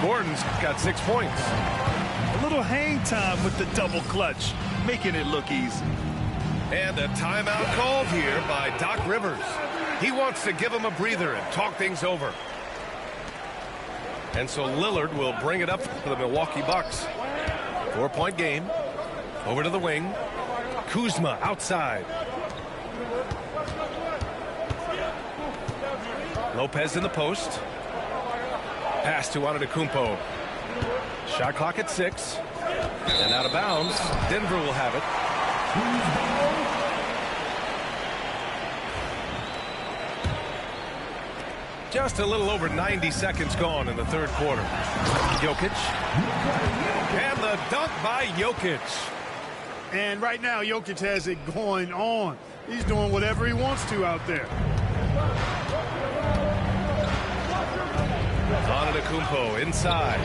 Gordon's got 6 points. A little hang time with the double clutch, making it look easy. And a timeout called here by Doc Rivers. He wants to give him a breather and talk things over. And so Lillard will bring it up for the Milwaukee Bucks. 4-point game. Over to the wing. Kuzma outside. Lopez in the post. Pass to Antetokounmpo. Shot clock at 6. And out of bounds. Denver will have it. Just a little over 90 seconds gone in the third quarter. Jokic. And the dunk by Jokic. And right now, Jokic has it going on. He's doing whatever he wants to out there. Antetokounmpo inside.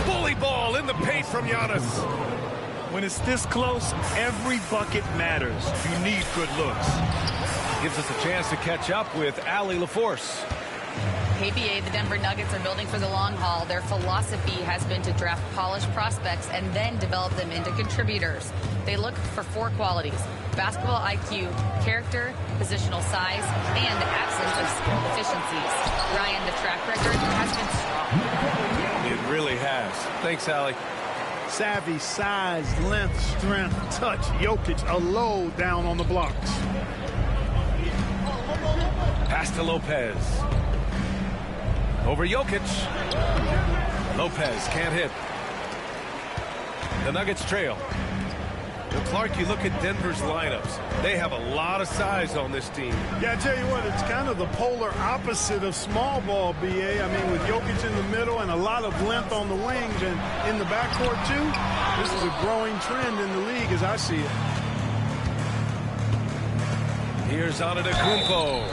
Bully ball in the paint from Giannis. When it's this close, every bucket matters. You need good looks. Gives us a chance to catch up with Allie LaForce. KBA, the Denver Nuggets are building for the long haul. Their philosophy has been to draft polished prospects and then develop them into contributors. They look for 4 qualities: basketball IQ, character, positional size, and the absence of skill deficiencies. Ryan, the track record has been strong. It really has. Thanks, Allie. Savvy, size, length, strength, touch. Jokic a low down on the blocks. Pass to Lopez. Over Jokic. Lopez can't hit. The Nuggets trail. Well, Clark, you look at Denver's lineups. They have a lot of size on this team. Yeah, I tell you what, it's kind of the polar opposite of small ball, B.A. I mean, with Jokic in the middle and a lot of length on the wings and in the backcourt, too, this is a growing trend in the league as I see it. Here's Antetokounmpo.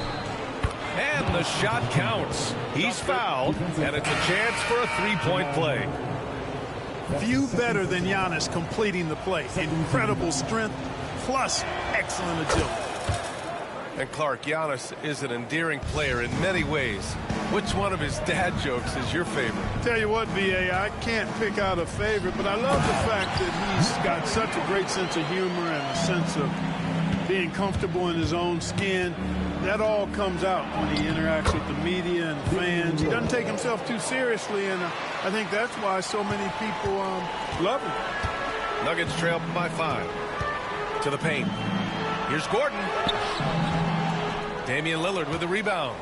And the shot counts. He's fouled, and it's a chance for a 3-point play. Few better than Giannis completing the play. Incredible strength, plus excellent agility. And Clark, Giannis is an endearing player in many ways. Which one of his dad jokes is your favorite? Tell you what, B.A., I can't pick out a favorite, but I love the fact that he's got such a great sense of humor and a sense of being comfortable in his own skin. That all comes out when he interacts with the media and fans. He doesn't take himself too seriously, and I think that's why so many people love him. Nuggets trail by 5. To the paint. Here's Gordon. Damian Lillard with the rebound.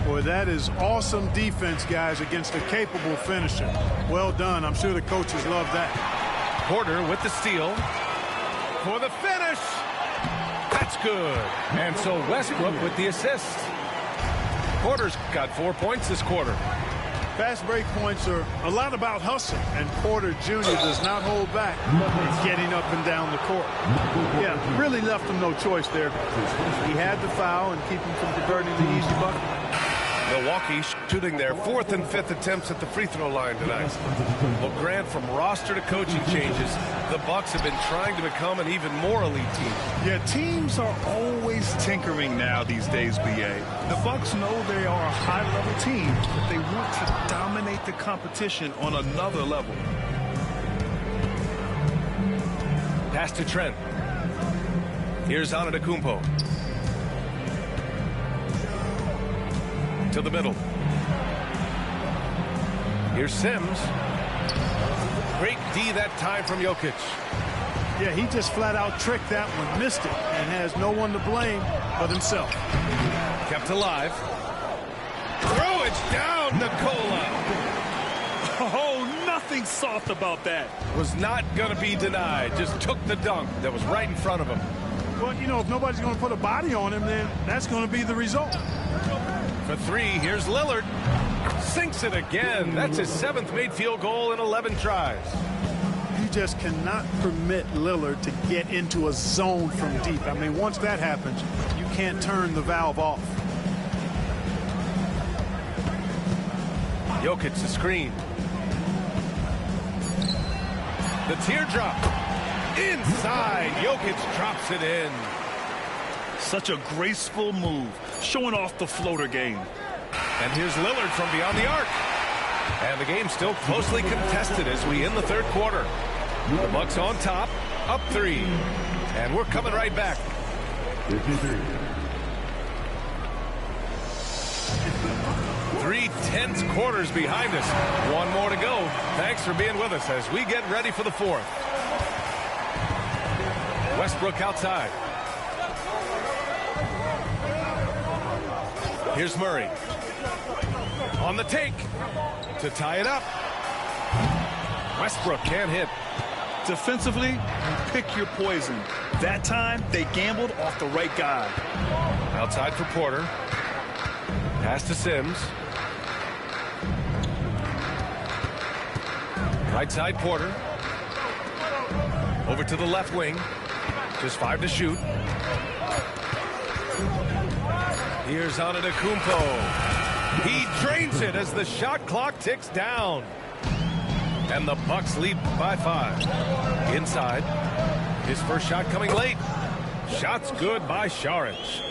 Boy, that is awesome defense, guys, against a capable finisher. Well done. I'm sure the coaches love that. Porter with the steal for the finish. That's good. And so Westbrook with the assist. Porter's got 4 points this quarter. Fast break points are a lot about hustle, and Porter Jr. does not hold back in getting up and down the court. Yeah, really left him no choice there. He had the foul and keep him from converting the easy bucket. Milwaukee shooting their 4th and 5th attempts at the free throw line tonight. Well, Grant, from roster to coaching changes, the Bucks have been trying to become an even more elite team. Yeah, teams are always tinkering now these days, BA. The Bucks know they are a high-level team, but they want to dominate the competition on another level. Pass to Trent. Here's Antetokounmpo. To the middle. Here's Sims. Great D that time from Jokic. Yeah, he just flat out tricked that one, missed it, and has no one to blame but himself. Kept alive. Throw it down, Nikola. Oh, nothing soft about that. Was not going to be denied. Just took the dunk that was right in front of him. Well, you know, if nobody's going to put a body on him, then that's going to be the result. For 3, here's Lillard. Sinks it again. That's his 7th made field goal in 11 tries. You just cannot permit Lillard to get into a zone from deep. I mean, once that happens, you can't turn the valve off. Jokic the screen. The teardrop. Inside. Jokic drops it in. Such a graceful move, showing off the floater game. And here's Lillard from beyond the arc. And the game's still closely contested as we end the 3rd quarter. The Bucks on top, up 3. And we're coming right back. 3 tense quarters behind us. 1 more to go. Thanks for being with us as we get ready for the 4th. Westbrook outside. Here's Murray. On the take to tie it up. Westbrook can't hit. Defensively, pick your poison. That time, they gambled off the right guy. Outside for Porter. Pass to Sims. Right side Porter. Over to the left wing. Just 5 to shoot. Here's Antetokounmpo. He drains it as the shot clock ticks down. And the Bucks lead by 5. Inside. His first shot coming late. Shot's good by Šarić.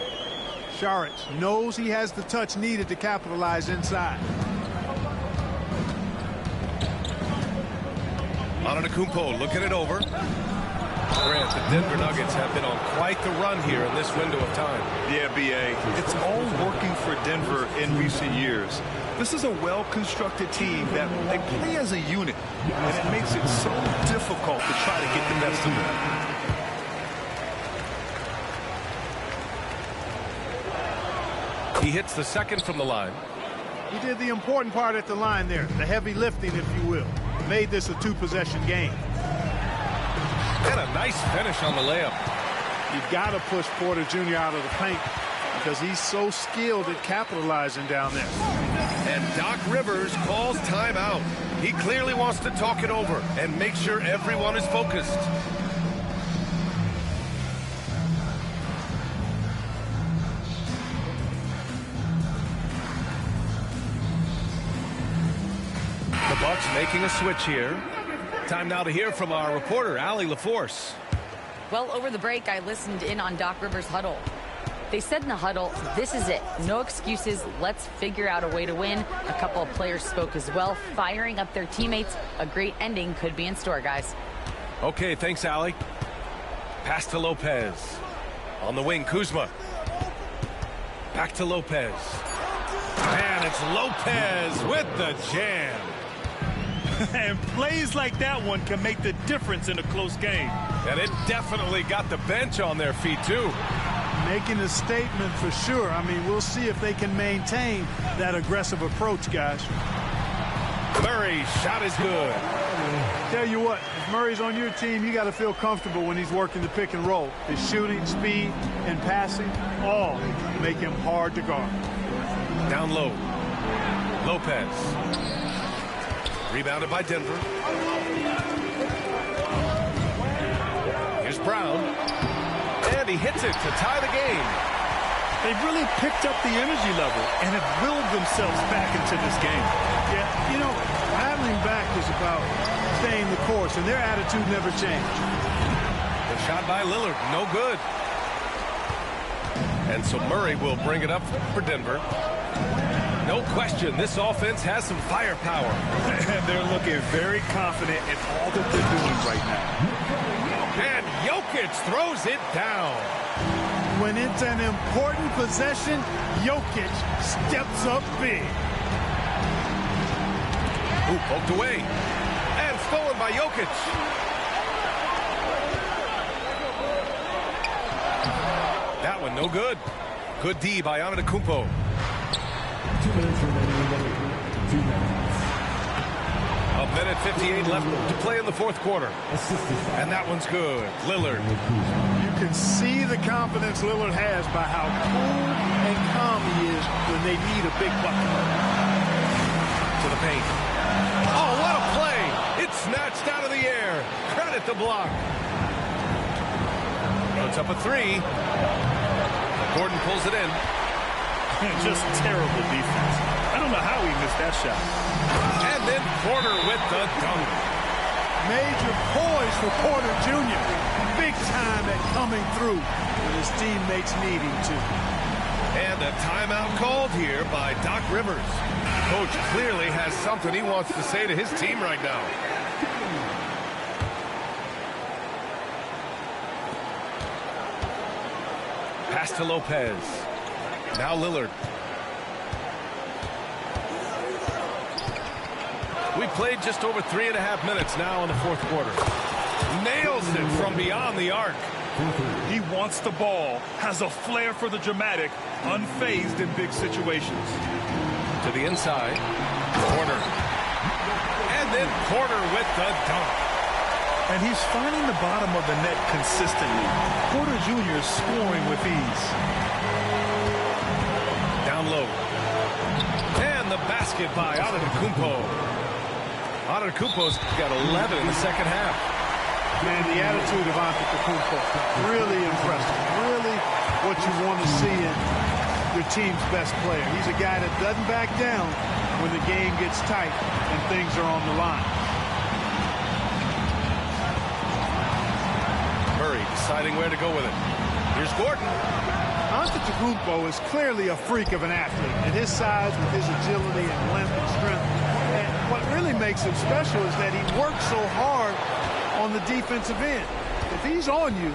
Šarić knows he has the touch needed to capitalize inside. Antetokounmpo looking it over. Grant, the Denver Nuggets have been on quite the run here in this window of time. Yeah, BA. It's all working for Denver in recent years. This is a well-constructed team that they play as a unit, and it makes it so difficult to try to get the best of them. He hits the 2nd from the line. He did the important part at the line there, the heavy lifting, if you will. Made this a 2-possession game. And a nice finish on the layup. You've got to push Porter Jr. out of the paint because he's so skilled at capitalizing down there. And Doc Rivers calls timeout. He clearly wants to talk it over and make sure everyone is focused. The Bucks making a switch here. Time now to hear from our reporter, Allie LaForce. Well, over the break, I listened in on Doc Rivers' huddle. They said in the huddle, this is it. No excuses. Let's figure out a way to win. A couple of players spoke as well, firing up their teammates. A great ending could be in store, guys. Okay, thanks, Allie. Pass to Lopez. On the wing, Kuzma. Back to Lopez. And it's Lopez with the jam. And plays like that one can make the difference in a close game. And it definitely got the bench on their feet, too. Making a statement for sure. I mean, we'll see if they can maintain that aggressive approach, guys. Murray, shot is good. Tell you what, if Murray's on your team, you got to feel comfortable when he's working the pick and roll. His shooting, speed, and passing all make him hard to guard. Down low. Lopez. Rebounded by Denver. Here's Brown. And he hits it to tie the game. They've really picked up the energy level and have willed themselves back into this game. Yeah, you know, battling back is about staying the course, and their attitude never changed. The shot by Lillard, no good. And so Murray will bring it up for Denver. No question, this offense has some firepower. And they're looking very confident in all that they're doing right now. And Jokic throws it down. When it's an important possession, Jokic steps up big. Ooh, poked away. And stolen by Jokic. That one no good. Good D by Antetokounmpo. 2 minutes remaining. 2 minutes. A minute 58 left to play in the fourth quarter. And that one's good. Lillard. You can see the confidence Lillard has by how cool and calm he is when they need a big bucket. To the paint. Oh, what a play! It's snatched out of the air. Credit the block. Puts up a three. Gordon pulls it in. Just terrible defense. I don't know how he missed that shot. And then Porter with the dunk. Major poise for Porter Jr. Big time at coming through when his teammates need him to. And a timeout called here by Doc Rivers. Coach clearly has something he wants to say to his team right now. Pass to Lopez. Now Lillard. We played just over 3.5 minutes now in the fourth quarter. Nails it from beyond the arc. He wants the ball, has a flair for the dramatic, unfazed in big situations. To the inside. Porter. And then Porter with the dunk. And he's finding the bottom of the net consistently. Porter Jr. is scoring with ease. Down low. And the basket by Antetokounmpo. Antetokounmpo's got 11 in the second half. Man, the attitude of Antetokounmpo, really impressive. Really what you want to see in your team's best player. He's a guy that doesn't back down when the game gets tight and things are on the line. Murray deciding where to go with it. Here's Gordon. Antetokounmpo is clearly a freak of an athlete. At his size, with his agility and length and strength. And what really makes him special is that he works so hard on the defensive end. If he's on you,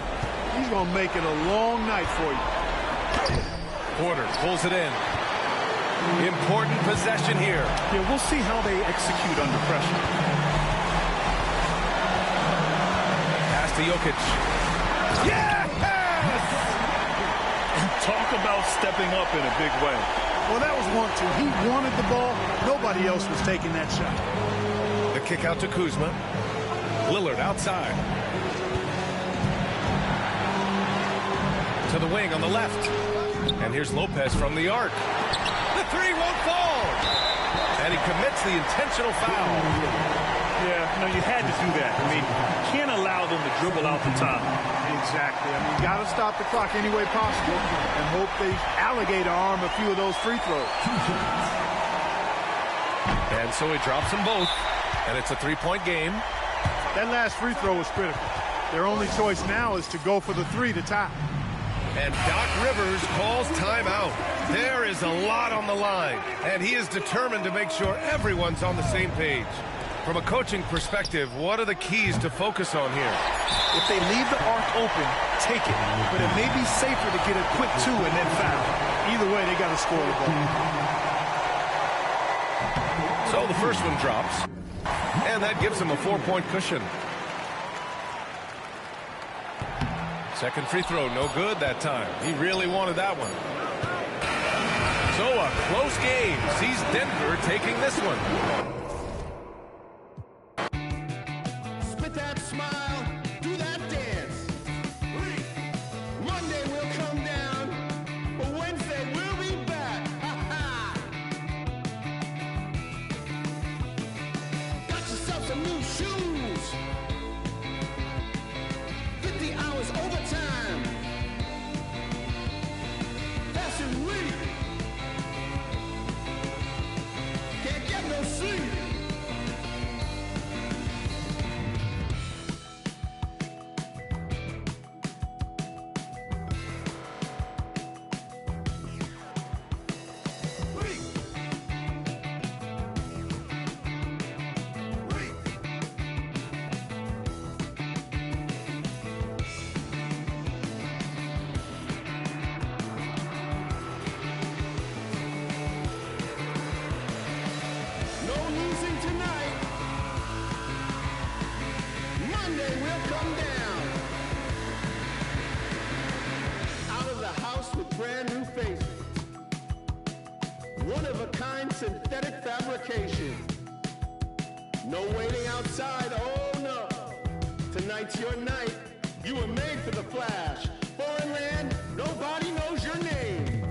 he's going to make it a long night for you. Porter pulls it in. Important possession here. Yeah, we'll see how they execute under pressure. Pass to Jokic. Yes! Talk about stepping up in a big way. Well, that was 1-2. He wanted the ball. Nobody else was taking that shot. The kick out to Kuzma. Lillard outside. To the wing on the left. And here's Lopez from the arc. The three won't fall. And he commits the intentional foul. Yeah, no, you had to do that. I mean, you can't allow them to dribble out the top. Exactly. I mean, you got to stop the clock any way possible and hope they alligator arm a few of those free throws. And so he drops them both. And it's a three-point game. That last free throw was critical. Their only choice now is to go for the three to tie. And Doc Rivers calls timeout. There is a lot on the line, and he is determined to make sure everyone's on the same page. From a coaching perspective, what are the keys to focus on here? If they leave the arc open, take it. But it may be safer to get a quick two and then foul. Either way, they got to score the ball. So the first one drops, and that gives him a 4-point cushion. Second free throw, no good that time. He really wanted that one. So a close game sees Denver taking this one. see. Brand new faces. One-of-a-kind synthetic fabrication. No waiting outside, oh no. Tonight's your night. You were made for the flash. Foreign land, nobody knows your name.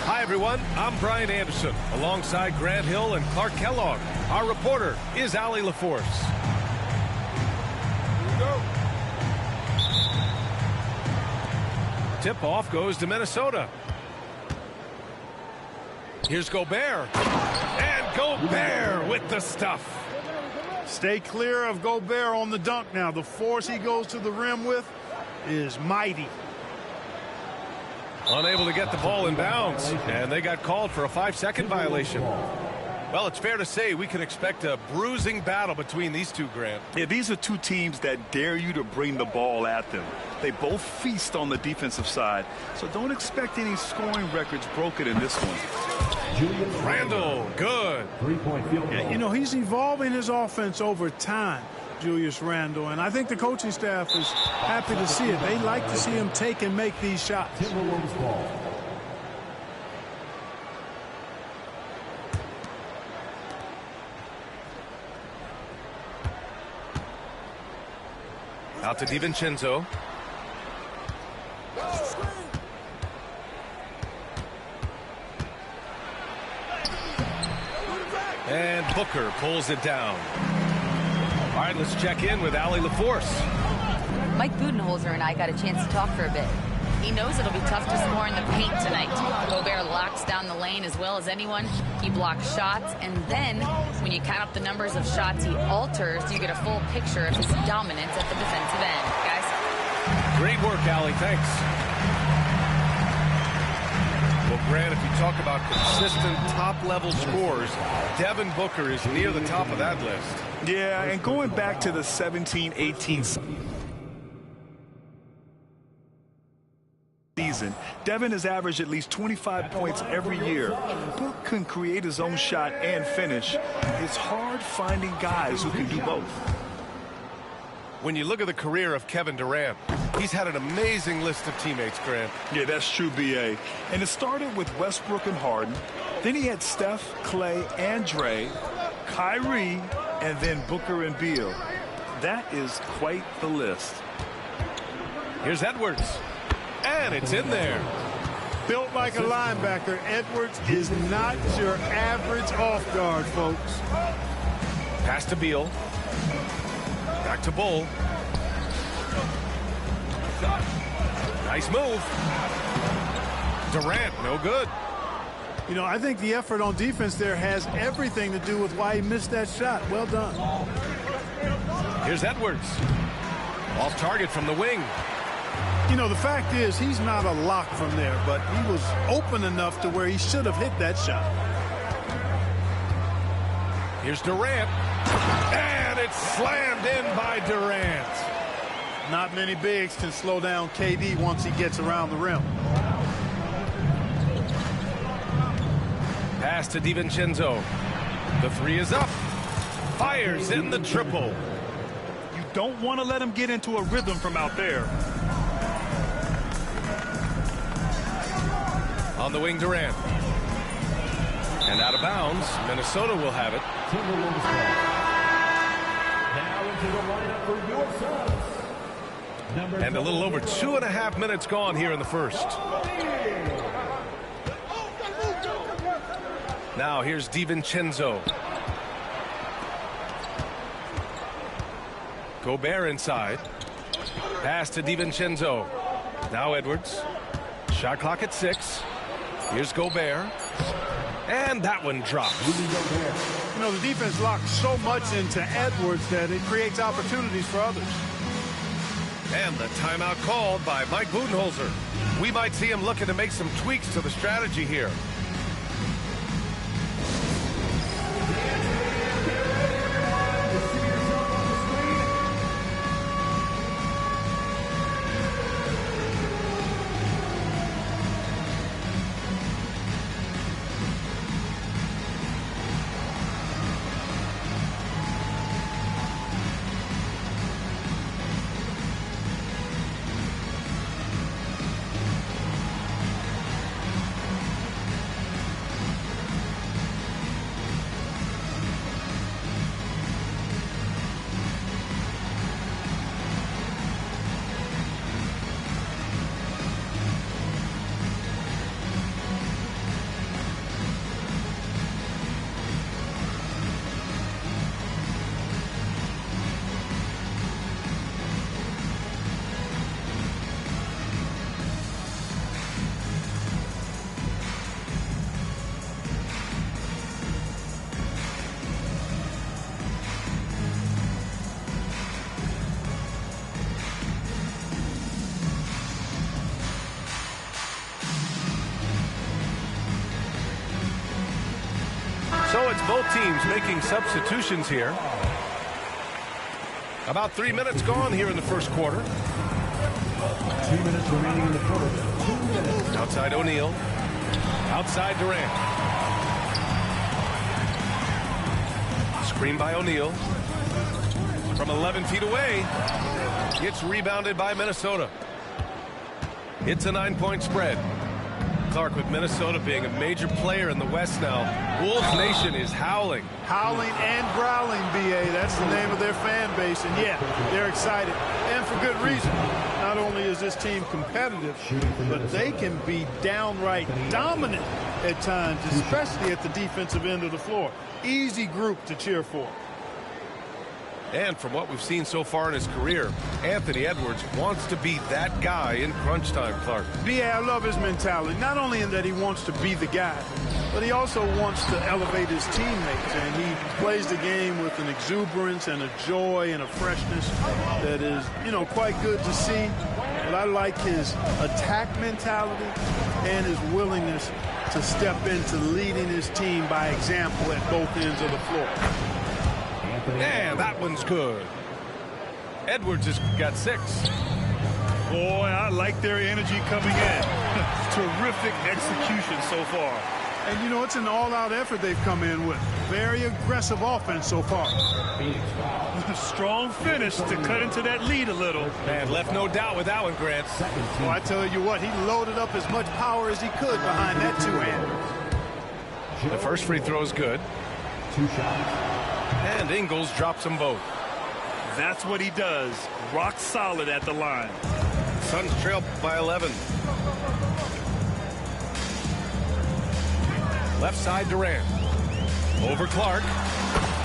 Hi, everyone. I'm Brian Anderson, alongside Grant Hill and Clark Kellogg. Our reporter is Allie LaForce. Here we go. Tip-off goes to Minnesota. Here's Gobert. And Gobert with the stuff. Stay clear of Gobert on the dunk now. The force he goes to the rim with is mighty. Unable to get the ball in bounds, and they got called for a 5-second violation. Well, it's fair to say we can expect a bruising battle between these two, Grant. Yeah, these are two teams that dare you to bring the ball at them. They both feast on the defensive side, so don't expect any scoring records broken in this one. Randle, good. Yeah, you know, he's evolving his offense over time, Julius Randle, and I think the coaching staff is happy to see it. They like to see him take and make these shots. Out to DiVincenzo. And Booker pulls it down. All right, let's check in with Allie LaForce. Mike Budenholzer and I got a chance to talk for a bit. He knows it'll be tough to score in the paint tonight. Gobert locks down the lane as well as anyone. He blocks shots, and then when you count up the numbers of shots he alters, you get a full picture of his dominance at the defensive end. Guys? Great work, Allie. Thanks. Well, Grant, if you talk about consistent top-level scores, Devin Booker is near the top of that list. Yeah, and going back to the 17-18 season, Devin has averaged at least 25 points every year. Book can create his own shot and finish. It's hard finding guys who can do both. When you look at the career of Kevin Durant, he's had an amazing list of teammates, Grant. Yeah, that's true, B.A. And it started with Westbrook and Harden. Then he had Steph, Clay, and Dre, Kyrie, and then Booker and Beal. That is quite the list. Here's Edwards. And it's in there. Built like a linebacker, Edwards is not your average off guard, folks. Pass to Beal. Back to Bull. Nice move. Durant, no good. You know, I think the effort on defense there has everything to do with why he missed that shot. Well done. Here's Edwards. Off target from the wing. You know, the fact is he's not a lock from there, but he was open enough to where he should have hit that shot. Here's Durant. And it's slammed in by Durant. Not many bigs can slow down KD once he gets around the rim. Pass to DiVincenzo. The three is up. Fires in the triple. You don't want to let him get into a rhythm from out there. On the wing, Durant. And out of bounds. Minnesota will have it. Now into the lineup for your Suns. And a little over 2.5 minutes gone here in the first. Now here's DiVincenzo. Gobert inside. Pass to DiVincenzo. Now Edwards. Shot clock at 6. Here's Gobert. And that one drops. You know, the defense locks so much into Edwards that it creates opportunities for others. And the timeout called by Mike Budenholzer. We might see him looking to make some tweaks to the strategy here. So it's both teams making substitutions here. About 3 minutes gone here in the first quarter. 2 minutes remaining in the first. 2 minutes. Outside O'Neal. Outside Durant. Screen by O'Neal. From 11 feet away. Gets rebounded by Minnesota. It's a 9-point spread. Clark, with Minnesota being a major player in the West now, Wolves Nation is howling. Howling and growling, B.A. That's the name of their fan base. And, yeah, they're excited. And for good reason. Not only is this team competitive, but they can be downright dominant at times, especially at the defensive end of the floor. Easy group to cheer for. And from what we've seen so far in his career, Anthony Edwards wants to be that guy in crunch time, Clark. B.A., I love his mentality. Not only in that he wants to be the guy, but he also wants to elevate his teammates. And he plays the game with an exuberance and a joy and a freshness that is, you know, quite good to see. But I like his attack mentality and his willingness to step into leading his team by example at both ends of the floor. And that one's good. Edwards has got 6. Boy, I like their energy coming in. Terrific execution so far. And, you know, it's an all-out effort they've come in with. Very aggressive offense so far. Strong finish to cut into that lead a little. Man, left no doubt with that one, Grant. Well, I tell you what, he loaded up as much power as he could behind that two-hander. The first free throw is good. 2 shots. And Ingles drops them both. That's what he does. Rock solid at the line. Suns trail by 11. Left side Durant. Over Clark.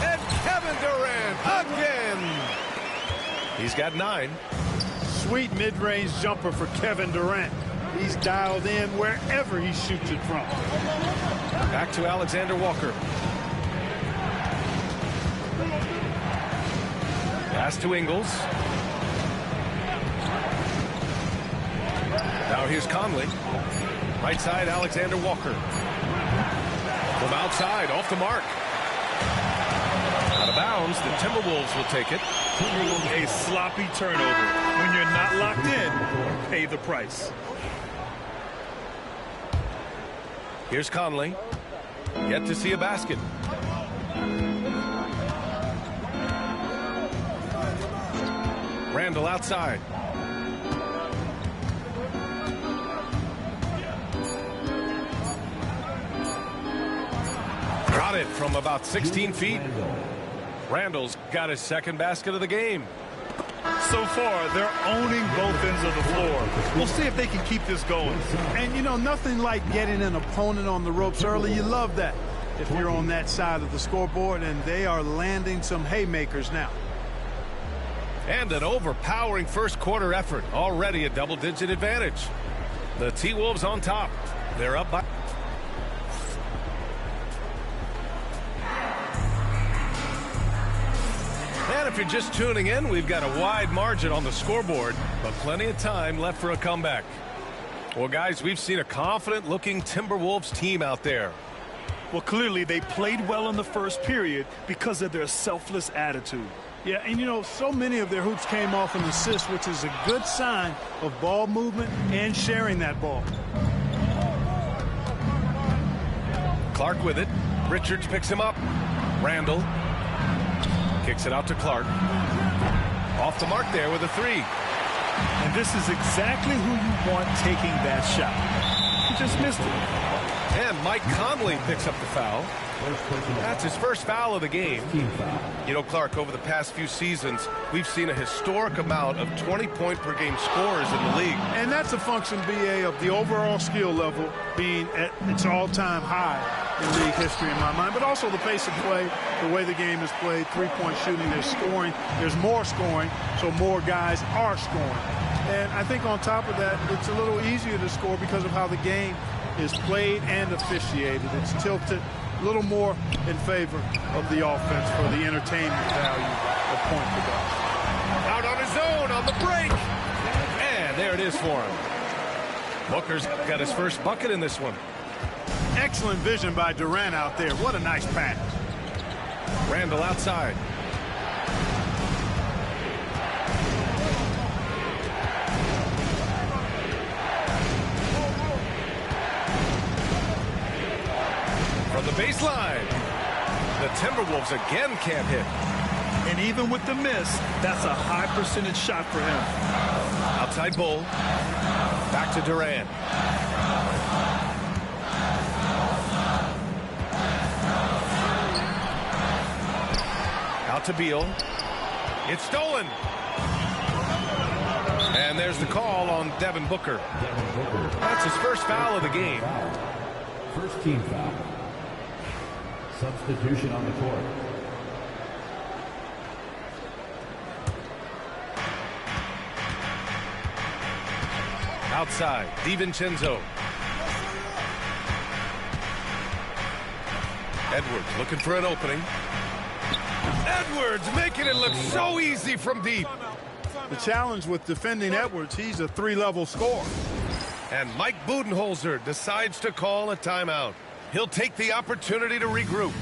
And Kevin Durant again. He's got 9. Sweet mid-range jumper for Kevin Durant. He's dialed in wherever he shoots it from. Back to Alexander Walker. Pass to Ingles. Now here's Conley. Right side, Alexander Walker. From outside, off the mark. Out of bounds, the Timberwolves will take it. A sloppy turnover. When you're not locked in, pay the price. Here's Conley. Yet to see a basket. Randall outside. Got it from about 16 feet. Randall's got his second basket of the game. So far, they're owning both ends of the floor. We'll see if they can keep this going. And, you know, nothing like getting an opponent on the ropes early. You love that if you're on that side of the scoreboard, and they are landing some haymakers now. And an overpowering first quarter effort. Already a double-digit advantage. The T-Wolves on top. They're up by... And if you're just tuning in, we've got a wide margin on the scoreboard, but plenty of time left for a comeback. Well, guys, we've seen a confident-looking Timberwolves team out there. Well, clearly they played well in the first period because of their selfless attitude. Yeah, and you know, so many of their hoops came off an assist, which is a good sign of ball movement and sharing that ball. Clark with it. Richards picks him up. Randall kicks it out to Clark. Off the mark there with a three. And this is exactly who you want taking that shot. He just missed it. And Mike Conley picks up the foul. That's his first foul of the game. You know, Clark, over the past few seasons, we've seen a historic amount of 20-point-per-game scorers in the league. And that's a function, BA, of the overall skill level being at its all-time high in league history in my mind, but also the pace of play, the way the game is played, three-point shooting, there's scoring, there's more scoring, so more guys are scoring. And I think on top of that, it's a little easier to score because of how the game is played and officiated. It's tilted a little more in favor of the offense for the entertainment value of point per guard. Out on his own on the break. And there it is for him. Booker's got his first bucket in this one. Excellent vision by Durant out there. What a nice pass. Randall outside. From the baseline, the Timberwolves again can't hit. And even with the miss, that's a high percentage shot for him. Outside Bull. Back to Durant. Out to Beal. It's stolen. And there's the call on Devin Booker. That's his first foul of the game. First team foul. Substitution on the court. Outside, DiVincenzo. Edwards looking for an opening. Edwards making it look so easy from deep. The challenge with defending Edwards, he's a three-level scorer. And Mike Budenholzer decides to call a timeout. He'll take the opportunity to regroup.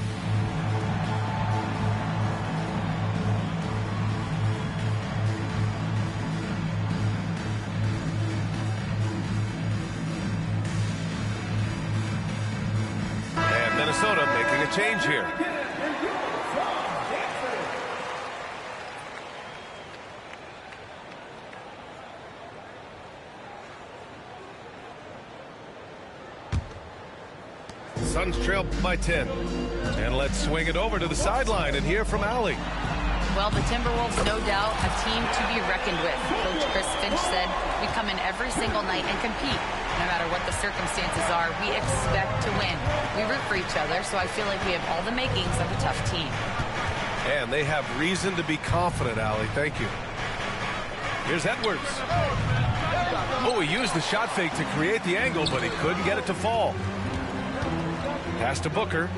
And Minnesota making a change here. Suns trail by 10. And let's swing it over to the sideline and hear from Allie. Well, the Timberwolves, no doubt, a team to be reckoned with. Coach Chris Finch said, we come in every single night and compete. No matter what the circumstances are, we expect to win. We root for each other, so I feel like we have all the makings of a tough team. And they have reason to be confident, Allie. Thank you. Here's Edwards. Oh, he used the shot fake to create the angle, but he couldn't get it to fall. Pass to Booker.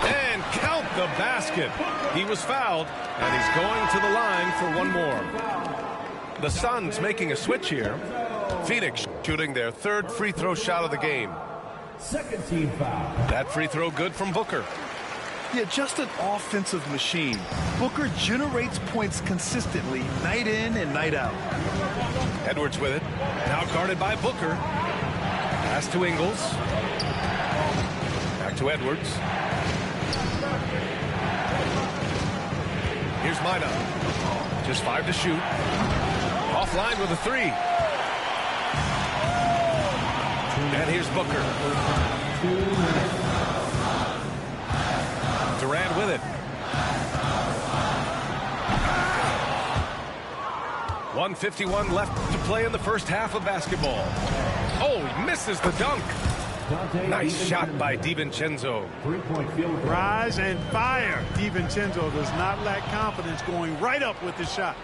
And count the basket. He was fouled, and he's going to the line for one more. The Suns making a switch here. Phoenix shooting their third free throw shot of the game. Second team foul. That free throw good from Booker. Yeah, just an offensive machine. Booker generates points consistently, night in and night out. Edwards with it. Now guarded by Booker. Pass to Ingles. Back to Edwards. Here's Mina. Just 5 to shoot. Offline with a 3. And here's Booker. Durant with it. 1:51 left to play in the first half of basketball. Oh, he misses the dunk. Nice shot by DiVincenzo. Rise and fire. DiVincenzo does not lack confidence, going right up with the shot.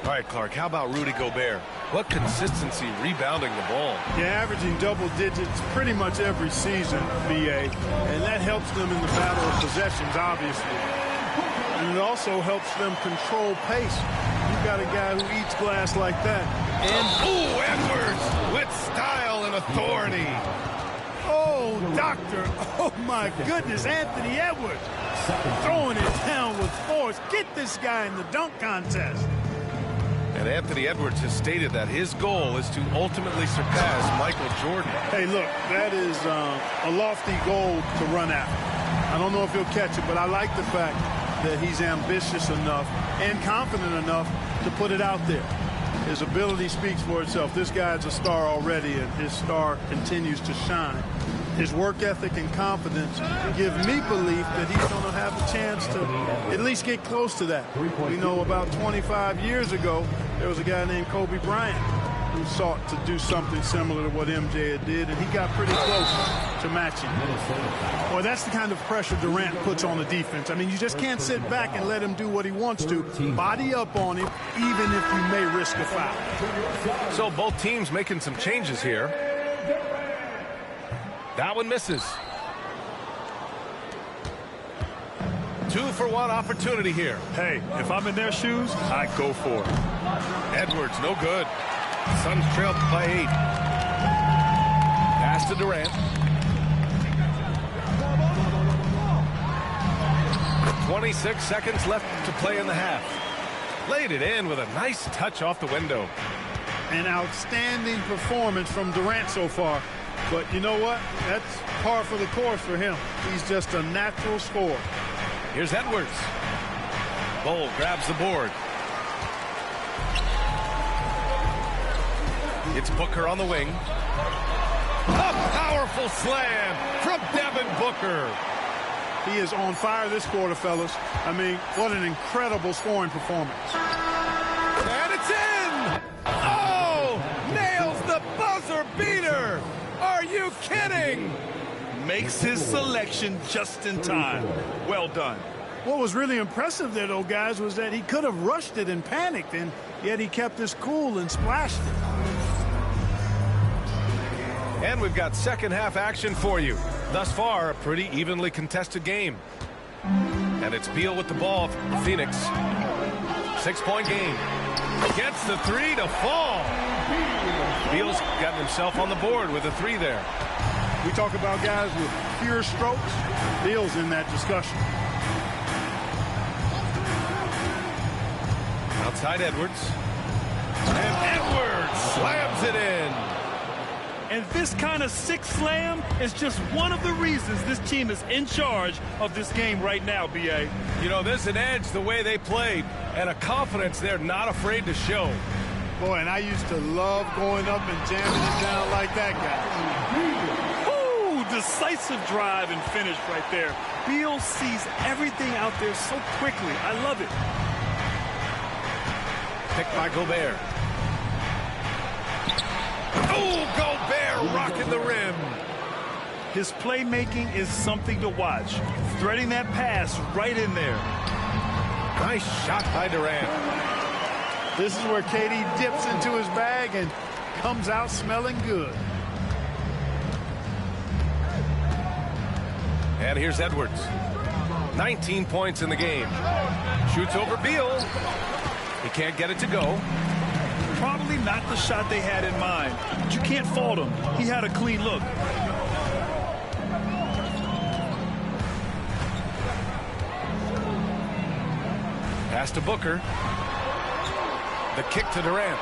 All right, Clark, how about Rudy Gobert? What consistency rebounding the ball. Yeah, averaging double digits pretty much every season, BA. And that helps them in the battle of possessions, obviously. And it also helps them control pace. You've got a guy who eats glass like that. And, ooh, Edwards with style and authority. Oh, doctor. Oh, my goodness, Anthony Edwards. Throwing it down with force. Get this guy in the dunk contest. And Anthony Edwards has stated that his goal is to ultimately surpass Michael Jordan. Hey, look, that is a lofty goal to run after. I don't know if he'll catch it, but I like the fact that he's ambitious enough and confident enough to put it out there. His ability speaks for itself. This guy's a star already, and his star continues to shine. His work ethic and confidence give me belief that he's going to have a chance to at least get close to that. We know about 25 years ago, there was a guy named Kobe Bryant who sought to do something similar to what MJ did, and he got pretty close to matching. Boy, that's the kind of pressure Durant puts on the defense. I mean, you just can't sit back and let him do what he wants to. Body up on him, even if you may risk a foul. So both teams making some changes here. That one misses. 2-for-1 opportunity here. Hey, if I'm in their shoes, I go for it. Edwards, no good. Suns trailed by 8. Pass to Durant. 26 seconds left to play in the half. Laid it in with a nice touch off the window. An outstanding performance from Durant so far. But you know what? That's par for the course for him. He's just a natural scorer. Here's Edwards. Bull grabs the board. It's Booker on the wing. A powerful slam from Devin Booker. He is on fire this quarter, fellas. I mean, what an incredible scoring performance. And it's in! Oh! Nails the buzzer beater! Are you kidding? Makes his selection just in time. Well done. What was really impressive there, though, guys, was that he could have rushed it and panicked, and yet he kept his cool and splashed it. And we've got second half action for you. Thus far, a pretty evenly contested game. And it's Beal with the ball for Phoenix. 6-point game. Gets the 3 to fall. Beal's gotten himself on the board with a 3 there. We talk about guys with pure strokes. Beal's in that discussion. Outside Edwards. And Edwards slams it in. And this kind of sick slam is just one of the reasons this team is in charge of this game right now, B.A. You know, there's an edge the way they played and a confidence they're not afraid to show. Boy, and I used to love going up and jamming it down like that guy. Ooh, decisive drive and finish right there. Beal sees everything out there so quickly. I love it. Picked by Gobert. Oh, Gobert rocking the rim. His playmaking is something to watch. Threading that pass right in there. Nice shot by Durant. This is where KD dips into his bag and comes out smelling good. And here's Edwards. 19 points in the game. Shoots over Beal. He can't get it to go. Probably not the shot they had in mind, but you can't fault him. He had a clean look. Pass to Booker. The kick to Durant.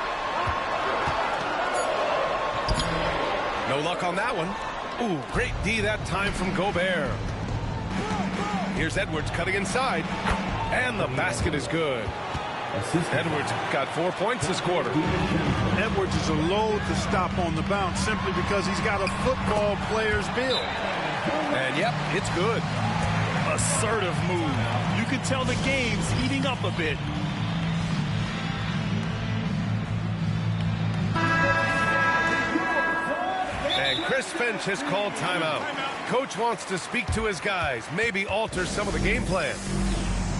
No luck on that one. Ooh, great D that time from Gobert. Here's Edwards cutting inside. And the basket is good. Edwards got 4 points this quarter. Edwards is a load to stop on the bounce simply because he's got a football player's build. And yep, it's good. Assertive move. You can tell the game's heating up a bit. And Chris Finch has called timeout. Coach wants to speak to his guys, maybe alter some of the game plan.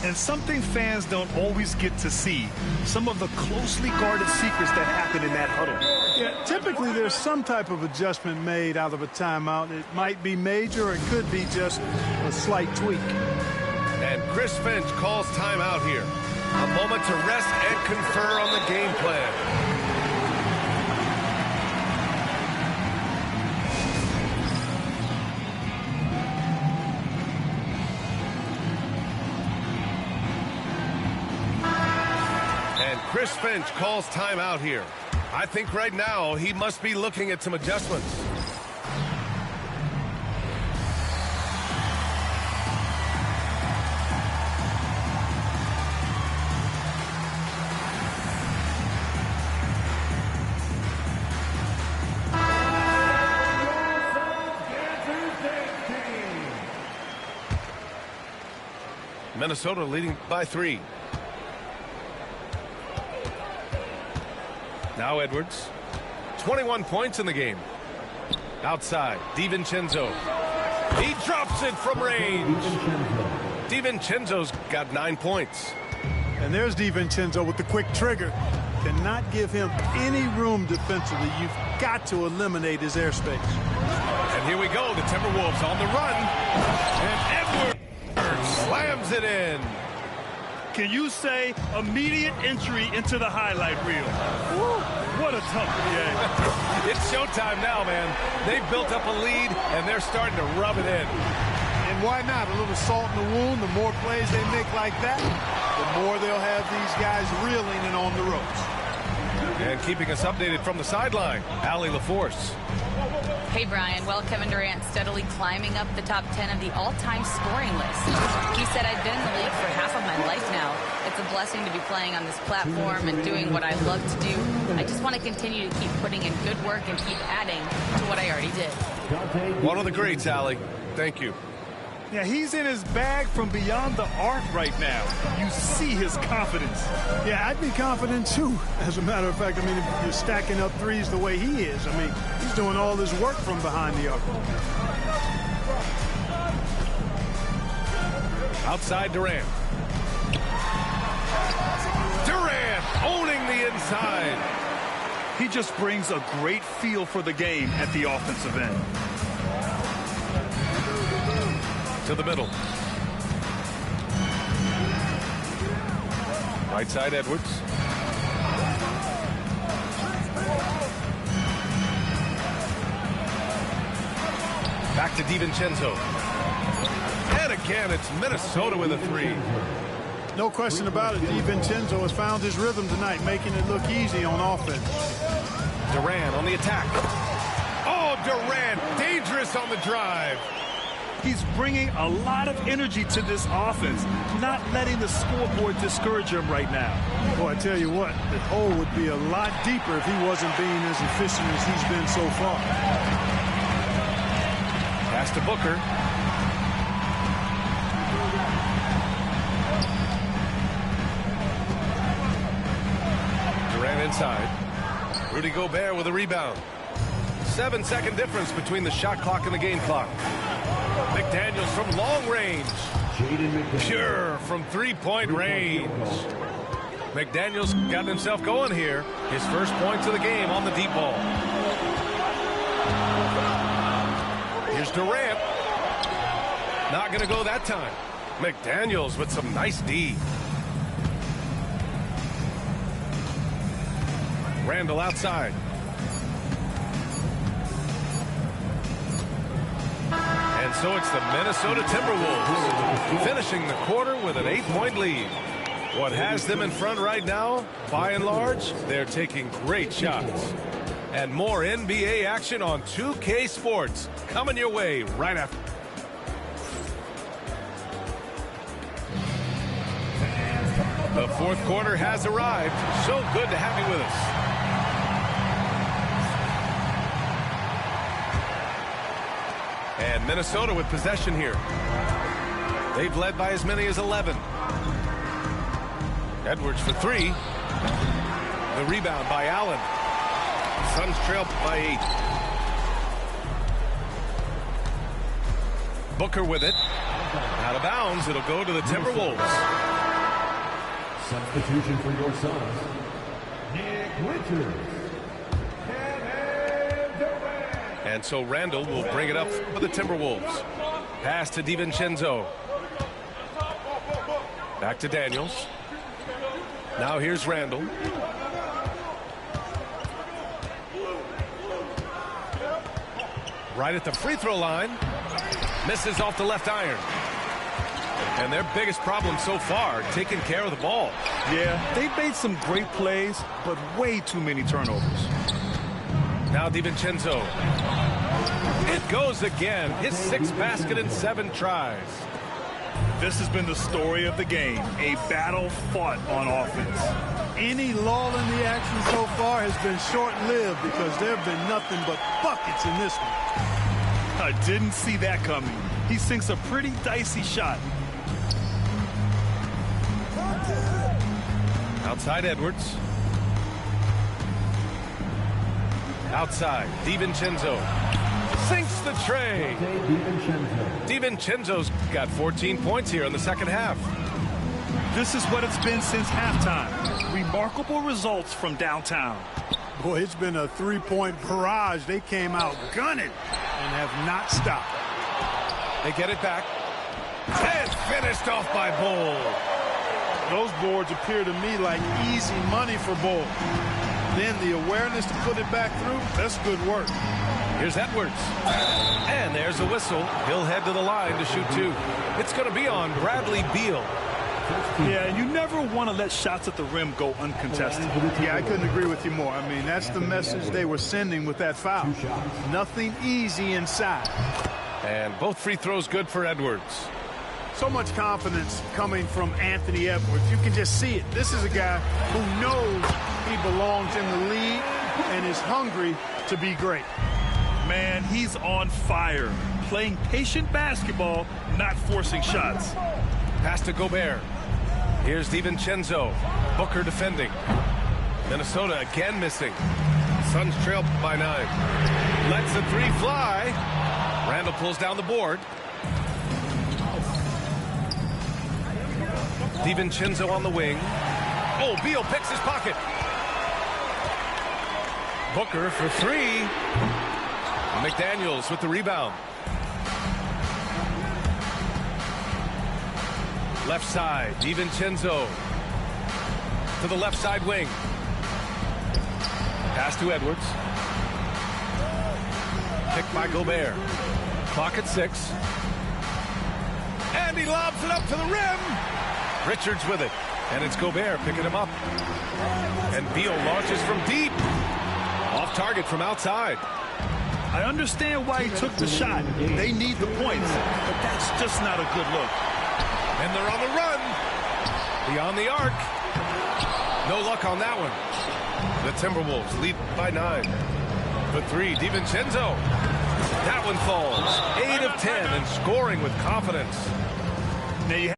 And something fans don't always get to see, some of the closely guarded secrets that happen in that huddle. Yeah, typically there's some type of adjustment made out of a timeout. It might be major or it could be just a slight tweak. And Chris Finch calls timeout here. A moment to rest and confer on the game plan. Chris Finch calls timeout here. I think right now he must be looking at some adjustments. Minnesota leading by 3. Now Edwards. 21 points in the game. Outside, DiVincenzo. He drops it from range. DiVincenzo's got 9 points. And there's DiVincenzo with the quick trigger. Cannot give him any room defensively. You've got to eliminate his airspace. And here we go. The Timberwolves on the run. And Edwards slams it in. Can you say immediate entry into the highlight reel? Woo, what a tough game. It's showtime now, man. They've built up a lead, and they're starting to rub it in. And why not? A little salt in the wound. The more plays they make like that, the more they'll have these guys reeling and on the ropes. And keeping us updated from the sideline, Allie LaForce. Hey, Brian. Well, Kevin Durant steadily climbing up the top 10 of the all-time scoring list. He said, I've been in the league for half of my life now. It's a blessing to be playing on this platform and doing what I love to do. I just want to continue to keep putting in good work and keep adding to what I already did. One of the greats, Allie. Thank you. Yeah, he's in his bag from beyond the arc right now. You see his confidence. Yeah, I'd be confident too. As a matter of fact, I mean, if you're stacking up threes the way he is, I mean, he's doing all his work from behind the arc. Outside Durant. Durant owning the inside. He just brings a great feel for the game at the offensive end. To the middle. Right side, Edwards. Back to DiVincenzo. And again, it's Minnesota with a 3. No question about it. DiVincenzo has found his rhythm tonight, making it look easy on offense. Durant on the attack. Oh, Durant, dangerous on the drive. He's bringing a lot of energy to this offense, not letting the scoreboard discourage him right now. Boy, I tell you what, the hole would be a lot deeper if he wasn't being as efficient as he's been so far. Pass to Booker. Durant inside. Rudy Gobert with a rebound. 7-second difference between the shot clock and the game clock. McDaniels from long range. Pure from three-point range. McDaniels got himself going here. His first points of the game on the deep ball. Here's Durant. Not going to go that time. McDaniels with some nice D. Randall outside. And so it's the Minnesota Timberwolves finishing the quarter with an 8-point lead. What has them in front right now, by and large, they're taking great shots. And more NBA action on 2K Sports coming your way right after. The fourth quarter has arrived. So good to have you with us. And Minnesota with possession here. They've led by as many as 11. Edwards for three. The rebound by Allen. Suns trail by 8. Booker with it. Out of bounds. It'll go to the Timberwolves. Substitution for your Suns, Nick Richards. And so Randall will bring it up for the Timberwolves. Pass to DiVincenzo. Back to Daniels. Now here's Randall. Right at the free throw line. Misses off the left iron. And their biggest problem so far, taking care of the ball. Yeah, they've made some great plays, but way too many turnovers. Now DiVincenzo. It goes again. His 6th basket in 7 tries. This has been the story of the game, a battle fought on offense. Any lull in the action so far has been short-lived because there have been nothing but buckets in this one. I didn't see that coming. He sinks a pretty dicey shot. Outside Edwards. Outside DiVincenzo. Sinks the tray. DiVincenzo's got 14 points here in the second half. This is what it's been since halftime. Remarkable results from downtown. Boy, it's been a three-point barrage. They came out gunning and have not stopped. They get it back. And finished off by Bull. Those boards appear to me like easy money for Bull. Then the awareness to put it back through, that's good work. Here's Edwards. And there's a whistle. He'll head to the line to shoot 2. It's going to be on Bradley Beal. Yeah, and you never want to let shots at the rim go uncontested. Yeah, I couldn't agree with you more. I mean, that's the message they were sending with that foul. Nothing easy inside. And both free throws good for Edwards. So much confidence coming from Anthony Edwards. You can just see it. This is a guy who knows he belongs in the league and is hungry to be great. Man, he's on fire. Playing patient basketball, not forcing shots. Pass to Gobert. Here's DiVincenzo. Booker defending. Minnesota again missing. Suns trail by 9. Lets the 3 fly. Randall pulls down the board. DiVincenzo on the wing. Oh, Beal picks his pocket. Booker for 3. McDaniels with the rebound. Left side, DiVincenzo to the left side wing. Pass to Edwards. Picked by Gobert. Clock at 6. And he lobs it up to the rim. Richards with it. And it's Gobert picking him up. And Beal launches from deep. Off target from outside. I understand why he took the shot. They need the points, but that's just not a good look. And they're on the run. Beyond the arc. No luck on that one. The Timberwolves lead by 9. For 3, DiVincenzo. That one falls. 8 of 10 and scoring with confidence. Now you